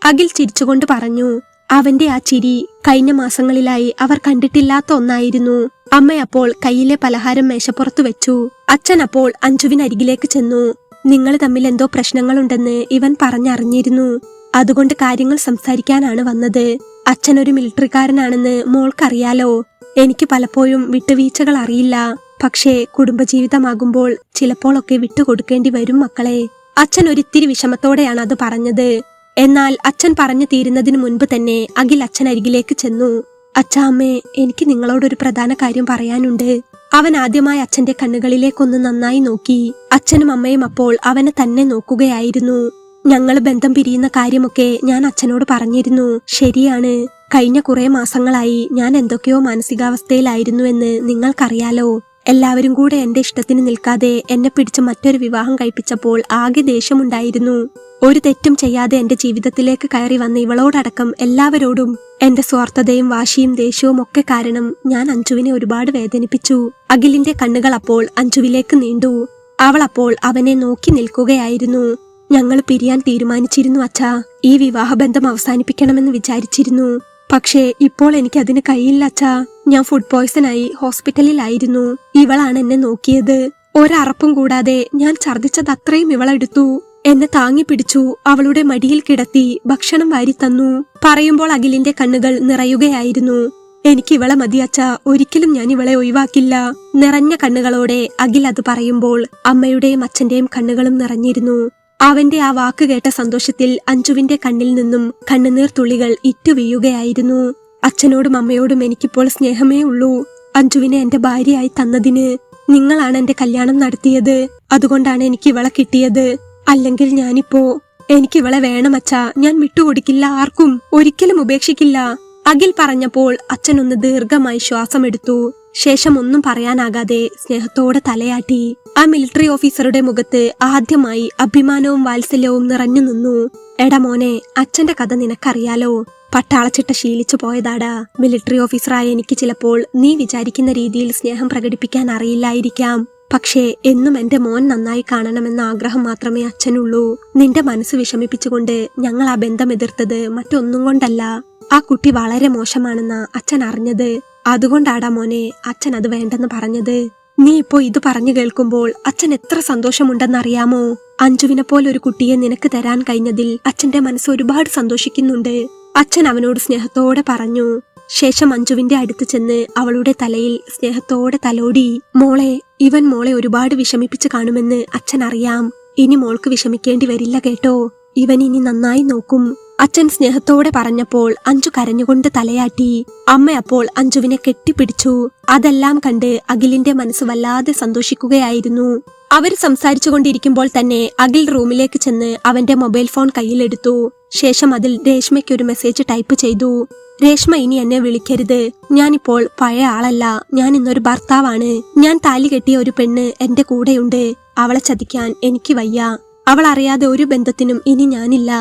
അഖിൽ ചിരിച്ചുകൊണ്ട് പറഞ്ഞു. അവന്റെ ആ ചിരി കഴിഞ്ഞ മാസങ്ങളിലായി അവർ കണ്ടിട്ടില്ലാത്ത ഒന്നായിരുന്നു. അമ്മ അപ്പോൾ കയ്യിലെ പലഹാരം മേശപ്പുറത്തു വെച്ചു. അച്ഛൻ അപ്പോൾ അഞ്ജുവിനരികിലേക്ക് ചെന്നു. നിങ്ങൾ തമ്മിൽ എന്തോ പ്രശ്നങ്ങളുണ്ടെന്ന് ഇവൻ പറഞ്ഞറിഞ്ഞിരുന്നു. അതുകൊണ്ട് കാര്യങ്ങൾ സംസാരിക്കാനാണ് വന്നത്. അച്ഛൻ ഒരു മിലിറ്ററിക്കാരനാണെന്ന് മോൾക്കറിയാലോ. എനിക്ക് പലപ്പോഴും വിട്ടുവീഴ്ചകൾ അറിയില്ല. പക്ഷേ കുടുംബജീവിതമാകുമ്പോൾ ചിലപ്പോഴൊക്കെ വിട്ടുകൊടുക്കേണ്ടി വരും മക്കളെ. അച്ഛൻ ഒരിത്തിരി വിഷമത്തോടെയാണ് അത് പറഞ്ഞത്. എന്നാൽ അച്ഛൻ പറഞ്ഞു തീരുന്നതിന് മുൻപ് തന്നെ അഖിൽ അച്ഛനരികിലേക്ക് ചെന്നു. അച്ഛാ, അമ്മേ, എനിക്ക് നിങ്ങളോടൊരു പ്രധാന കാര്യം പറയാനുണ്ട്. അവൻ ആദ്യമായി അച്ഛന്റെ കണ്ണുകളിലേക്കൊന്ന് നന്നായി നോക്കി. അച്ഛനും അമ്മയും അപ്പോൾ അവനെ തന്നെ നോക്കുകയായിരുന്നു. ഞങ്ങൾ ബന്ധം പിരിയുന്ന കാര്യമൊക്കെ ഞാൻ അച്ഛനോട് പറഞ്ഞിരുന്നു. ശരിയാണ്, കഴിഞ്ഞ കുറെ മാസങ്ങളായി ഞാൻ എന്തൊക്കെയോ മാനസികാവസ്ഥയിലായിരുന്നുവെന്ന് നിങ്ങൾക്കറിയാലോ. എല്ലാവരും കൂടെ എന്റെ ഇഷ്ടത്തിന് നിൽക്കാതെ എന്നെ പിടിച്ച് മറ്റൊരു വിവാഹം കഴിപ്പിച്ചപ്പോൾ ആകെ ദേഷ്യമുണ്ടായിരുന്നു. ഒരു തെറ്റും ചെയ്യാതെ എന്റെ ജീവിതത്തിലേക്ക് കയറി വന്ന ഇവളോടടക്കം എല്ലാവരോടും എന്റെ സ്വാർത്ഥതയും വാശിയും ദേഷ്യവും ഒക്കെ കാരണം ഞാൻ അഞ്ജുവിനെ ഒരുപാട് വേദനിപ്പിച്ചു. അഖിലിന്റെ കണ്ണുകൾ അപ്പോൾ അഞ്ജുവിലേക്ക് നീണ്ടു. അവൾ അപ്പോൾ അവനെ നോക്കി നിൽക്കുകയായിരുന്നു. ഞങ്ങൾ പിരിയാൻ തീരുമാനിച്ചിരുന്നു അച്ഛാ. ഈ വിവാഹബന്ധം അവസാനിപ്പിക്കണമെന്ന് വിചാരിച്ചിരുന്നു. പക്ഷേ ഇപ്പോൾ എനിക്ക് അതിന് കഴിയില്ല അച്ഛാ. ഞാൻ ഫുഡ് പോയ്സൺ ആയി ഹോസ്പിറ്റലിലായിരുന്നു. ഇവളാണ് എന്നെ നോക്കിയത്. ഒരറപ്പും കൂടാതെ ഞാൻ ഛർദിച്ചത് അത്രയും ഇവളെടുത്തു. എന്നെ താങ്ങി പിടിച്ചു, അവളുടെ മടിയിൽ കിടത്തി ഭക്ഷണം വാരി തന്നു. പറയുമ്പോൾ അഖിലിന്റെ കണ്ണുകൾ നിറയുകയായിരുന്നു. എനിക്ക് ഇവളെ മതി അച്ഛാ, ഒരിക്കലും ഞാൻ ഇവളെ ഒഴിവാക്കില്ല. നിറഞ്ഞ കണ്ണുകളോടെ അഖിൽ അത് പറയുമ്പോൾ അമ്മയുടെയും അച്ഛന്റെയും കണ്ണുകളും നിറഞ്ഞിരുന്നു. അവന്റെ ആ വാക്ക് കേട്ട സന്തോഷത്തിൽ അഞ്ജുവിന്റെ കണ്ണിൽ നിന്നും കണ്ണുനീർ തുള്ളികൾ ഇറ്റുവീഴുകയായിരുന്നു. അച്ഛനോടും അമ്മയോടും എനിക്കിപ്പോൾ സ്നേഹമേ ഉള്ളൂ. അഞ്ജുവിനെ എന്റെ ഭാര്യയായി തന്നതിന്. നിങ്ങളാണ് എന്റെ കല്യാണം നടത്തിയത്. അതുകൊണ്ടാണ് എനിക്ക് ഇവളെ കിട്ടിയത്. അല്ലെങ്കിൽ എനിക്കിവളെ വേണം അച്ഛാ. ഞാൻ വിട്ടുകൊടുക്കില്ല, ആർക്കും ഒരിക്കലും ഉപേക്ഷിക്കില്ല. അഖിൽ പറഞ്ഞപ്പോൾ അച്ഛനൊന്ന് ദീർഘമായി ശ്വാസമെടുത്തു. ശേഷം ഒന്നും പറയാനാകാതെ സ്നേഹത്തോടെ തലയാട്ടി. ആ മിലിറ്ററി ഓഫീസറുടെ മുഖത്ത് ആദ്യമായി അഭിമാനവും വാത്സല്യവും നിറഞ്ഞു നിന്നു. എടാ മോനെ, അച്ഛന്റെ കഥ നിനക്കറിയാലോ. പട്ടാളച്ചിട്ട ശീലിച്ചു പോയതാടാ. മിലിറ്ററി ഓഫീസറായ എനിക്ക് ചിലപ്പോൾ നീ വിചാരിക്കുന്ന രീതിയിൽ സ്നേഹം പ്രകടിപ്പിക്കാൻ അറിയില്ലായിരിക്കാം. പക്ഷേ എന്നും എന്റെ മോൻ നന്നായി കാണണമെന്ന ആഗ്രഹം മാത്രമേ അച്ഛനുള്ളൂ. നിന്റെ മനസ്സ് വിഷമിപ്പിച്ചുകൊണ്ട് ഞങ്ങൾ ആ ബന്ധം എതിർത്തത് മറ്റൊന്നും കൊണ്ടല്ല. ആ കുട്ടി വളരെ മോശമാണെന്ന അച്ഛൻ അറിഞ്ഞത്. അതുകൊണ്ടാടാ മോനെ അച്ഛൻ അത് വേണ്ടെന്ന് പറഞ്ഞത്. നീ ഇപ്പോ ഇത് പറഞ്ഞു കേൾക്കുമ്പോൾ അച്ഛൻ എത്ര സന്തോഷമുണ്ടെന്നറിയാമോ? അഞ്ജുവിനെ പോലൊരു കുട്ടിയെ നിനക്ക് തരാൻ കഴിഞ്ഞതിൽ അച്ഛന്റെ മനസ്സ് ഒരുപാട് സന്തോഷിക്കുന്നുണ്ട്. അച്ഛൻ അവനോട് സ്നേഹത്തോടെ പറഞ്ഞു. ശേഷം അഞ്ജുവിന്റെ അടുത്ത് ചെന്ന് അവളുടെ തലയിൽ സ്നേഹത്തോടെ തലോടി. മോളെ, ഇവൻ മോളെ ഒരുപാട് വിഷമിപ്പിച്ച് കാണുമെന്ന് അച്ഛൻ അറിയാം. ഇനി മോൾക്ക് വിഷമിക്കേണ്ടി വരില്ല കേട്ടോ. ഇവൻ ഇനി നന്നായി നോക്കും. അച്ഛൻ സ്നേഹത്തോടെ പറഞ്ഞപ്പോൾ അഞ്ജു കരഞ്ഞുകൊണ്ട് തലയാട്ടി. അമ്മ അപ്പോൾ അഞ്ജുവിനെ കെട്ടിപ്പിടിച്ചു. അതെല്ലാം കണ്ട് അഖിലിന്റെ മനസ്സ് വല്ലാതെ സന്തോഷിക്കുകയായിരുന്നു. അവർ സംസാരിച്ചു കൊണ്ടിരിക്കുമ്പോൾ തന്നെ അഖിൽ റൂമിലേക്ക് ചെന്ന് അവന്റെ മൊബൈൽ ഫോൺ കയ്യിലെടുത്തു. ശേഷം അതിൽ രേഷ്മയ്ക്കൊരു മെസ്സേജ് ടൈപ്പ് ചെയ്തു. രേഷ്മ, ഇനി എന്നെ വിളിക്കരുത്. ഞാനിപ്പോൾ പഴയ ആളല്ല. ഞാൻ ഇന്നൊരു ഭർത്താവാണ്. ഞാൻ താലി കെട്ടിയ ഒരു പെണ്ണ് എന്റെ കൂടെയുണ്ട്. അവളെ ചതിക്കാൻ എനിക്ക് വയ്യ. അവൾ അറിയാതെ ഒരു ബന്ധത്തിനും ഇനി ഞാനില്ല.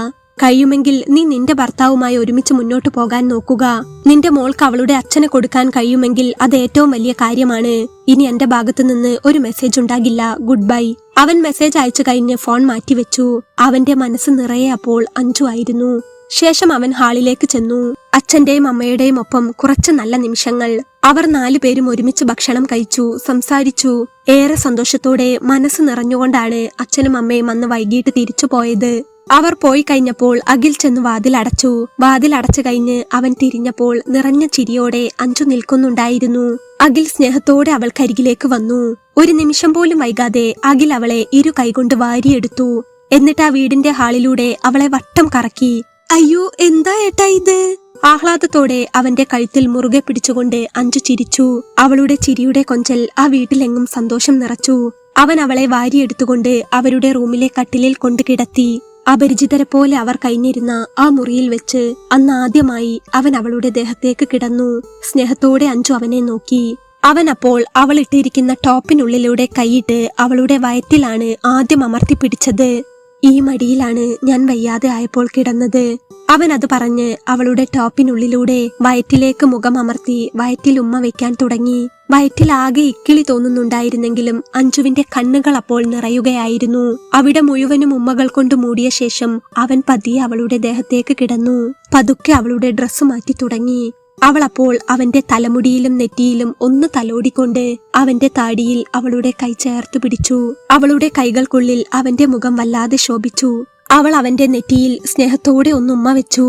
കഴിയുമെങ്കിൽ നീ നിന്റെ ഭർത്താവുമായി ഒരുമിച്ച് മുന്നോട്ട് പോകാൻ നോക്കുക. നിന്റെ മോൾക്ക് അവളുടെ അച്ഛനെ കൊടുക്കാൻ കഴിയുമെങ്കിൽ അത് ഏറ്റവും വലിയ കാര്യമാണ്. ഇനി എന്റെ ഭാഗത്തു നിന്ന് ഒരു മെസ്സേജ് ഉണ്ടാകില്ല. Good bye. അവൻ മെസ്സേജ് അയച്ചു കഴിഞ്ഞ് ഫോൺ മാറ്റിവെച്ചു. അവന്റെ മനസ്സ് നിറയെ അപ്പോൾ അഞ്ജു ആയിരുന്നു. ശേഷം അവൻ ഹാളിലേക്ക് ചെന്നു. അച്ഛന്റെയും അമ്മയുടെയും ഒപ്പം കുറച്ച് നല്ല നിമിഷങ്ങൾ. അവർ 4 പേരും ഒരുമിച്ച് ഭക്ഷണം കഴിച്ചു, സംസാരിച്ചു. ഏറെ സന്തോഷത്തോടെ മനസ്സ് നിറഞ്ഞുകൊണ്ടാണ് അച്ഛനും അമ്മയും അന്ന് വൈകിട്ട് തിരിച്ചു പോയത്. അവർ പോയി കഴിഞ്ഞപ്പോൾ അഖിൽ ചെന്ന് വാതിലടച്ചു. വാതിലടച്ചു കഴിഞ്ഞ് അവൻ തിരിഞ്ഞപ്പോൾ നിറഞ്ഞ ചിരിയോടെ അഞ്ജു നിൽക്കുന്നുണ്ടായിരുന്നു. അഖിൽ സ്നേഹത്തോടെ അവൾക്കരികിലേക്ക് വന്നു. ഒരു നിമിഷം പോലും വൈകാതെ അഖിൽ അവളെ 2 കൈകൊണ്ട് വാരിയെടുത്തു. എന്നിട്ട് ആ വീടിന്റെ ഹാളിലൂടെ അവളെ വട്ടം കറക്കി. അയ്യോ, എന്താ ഏട്ടാ ഇത്? ആഹ്ലാദത്തോടെ അവന്റെ കഴുത്തിൽ മുറുകെ പിടിച്ചുകൊണ്ട് അഞ്ജു ചിരിച്ചു. അവളുടെ ചിരിയുടെ കൊഞ്ചൽ ആ വീട്ടിലെങ്ങും സന്തോഷം നിറച്ചു. അവൻ അവളെ വാരിയെടുത്തുകൊണ്ട് അവരുടെ റൂമിലെ കട്ടിലിൽ കൊണ്ട് കിടത്തി. അപരിചിതരെ പോലെ അവർ കഴിഞ്ഞിരുന്ന ആ മുറിയിൽ വെച്ച് അന്ന് ആദ്യമായി അവൻ അവളുടെ ദേഹത്തേക്ക് കിടന്നു. സ്നേഹത്തോടെ അഞ്ജു അവനെ നോക്കി. അവൻ അപ്പോൾ അവൾ ഇട്ടിരിക്കുന്ന ടോപ്പിനുള്ളിലൂടെ കൈയിട്ട് അവളുടെ വയറ്റിലാണ് ആദ്യം അമർത്തിപ്പിടിച്ചത്. ഈ മടിയിലാണ് ഞാൻ വയ്യാതെ ആയപ്പോൾ കിടന്നത്. അവൻ അത് പറഞ്ഞ് അവളുടെ ടോപ്പിനുള്ളിലൂടെ വയറ്റിലേക്ക് മുഖം അമർത്തി വയറ്റിൽ ഉമ്മ വെക്കാൻ തുടങ്ങി. വയറ്റിലാകെ ഇക്കിളി തോന്നുന്നുണ്ടായിരുന്നെങ്കിലും അഞ്ജുവിന്റെ കണ്ണുകൾ അപ്പോൾ നിറയുകയായിരുന്നു. അവിടെ മുഴുവനും ഉമ്മകൾ കൊണ്ട് മൂടിയ ശേഷം അവൻ പതിയെ അവളുടെ ദേഹത്തേക്ക് കിടന്നു. പതുക്കെ അവളുടെ ഡ്രസ്സ് മാറ്റി തുടങ്ങി. അവൾ അപ്പോൾ അവന്റെ തലമുടിയിലും നെറ്റിയിലും ഒന്ന് തലോടിക്കൊണ്ട് അവന്റെ താടിയിൽ അവളുടെ കൈ ചേർത്ത് പിടിച്ചു. അവളുടെ കൈകൾക്കുള്ളിൽ അവന്റെ മുഖം വല്ലാതെ ശോഭിച്ചു. അവൾ അവന്റെ നെറ്റിയിൽ സ്നേഹത്തോടെ ഒന്നുമ്മ വെച്ചു.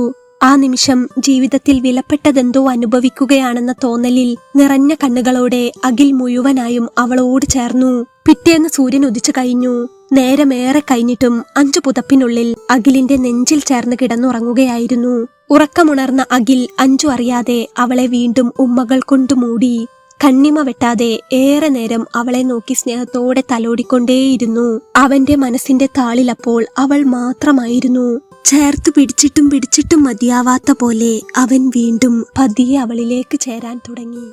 ആ നിമിഷം ജീവിതത്തിൽ വിലപ്പെട്ടതെന്തോ അനുഭവിക്കുകയാണെന്ന തോന്നലിൽ നിറഞ്ഞ കണ്ണുകളോടെ അഖിൽ മുഴുവനായും അവളോട് ചേർന്നു. പിറ്റേന്ന് സൂര്യൻ ഉദിച്ചു കഴിഞ്ഞു. നേരമേറെ കഴിഞ്ഞിട്ടും അഞ്ജു പുതപ്പിനുള്ളിൽ അഖിലിന്റെ നെഞ്ചിൽ ചേർന്ന് കിടന്നുറങ്ങുകയായിരുന്നു. ഉറക്കമുണർന്ന അഖിൽ അഞ്ജു അറിയാതെ അവളെ വീണ്ടും ഉമ്മകൾ കൊണ്ട് മൂടി. കണ്ണിമ വെട്ടാതെ ഏറെ നേരം അവളെ നോക്കി സ്നേഹത്തോടെ തലോടിക്കൊണ്ടേയിരുന്നു. അവന്റെ മനസ്സിന്റെ താളിലപ്പോൾ അവൾ മാത്രമായിരുന്നു. ചേർത്തു പിടിച്ചിട്ടും മതിയാവാത്ത പോലെ അവൻ വീണ്ടും പതിയെ അവളിലേക്ക് ചേരാൻ തുടങ്ങി.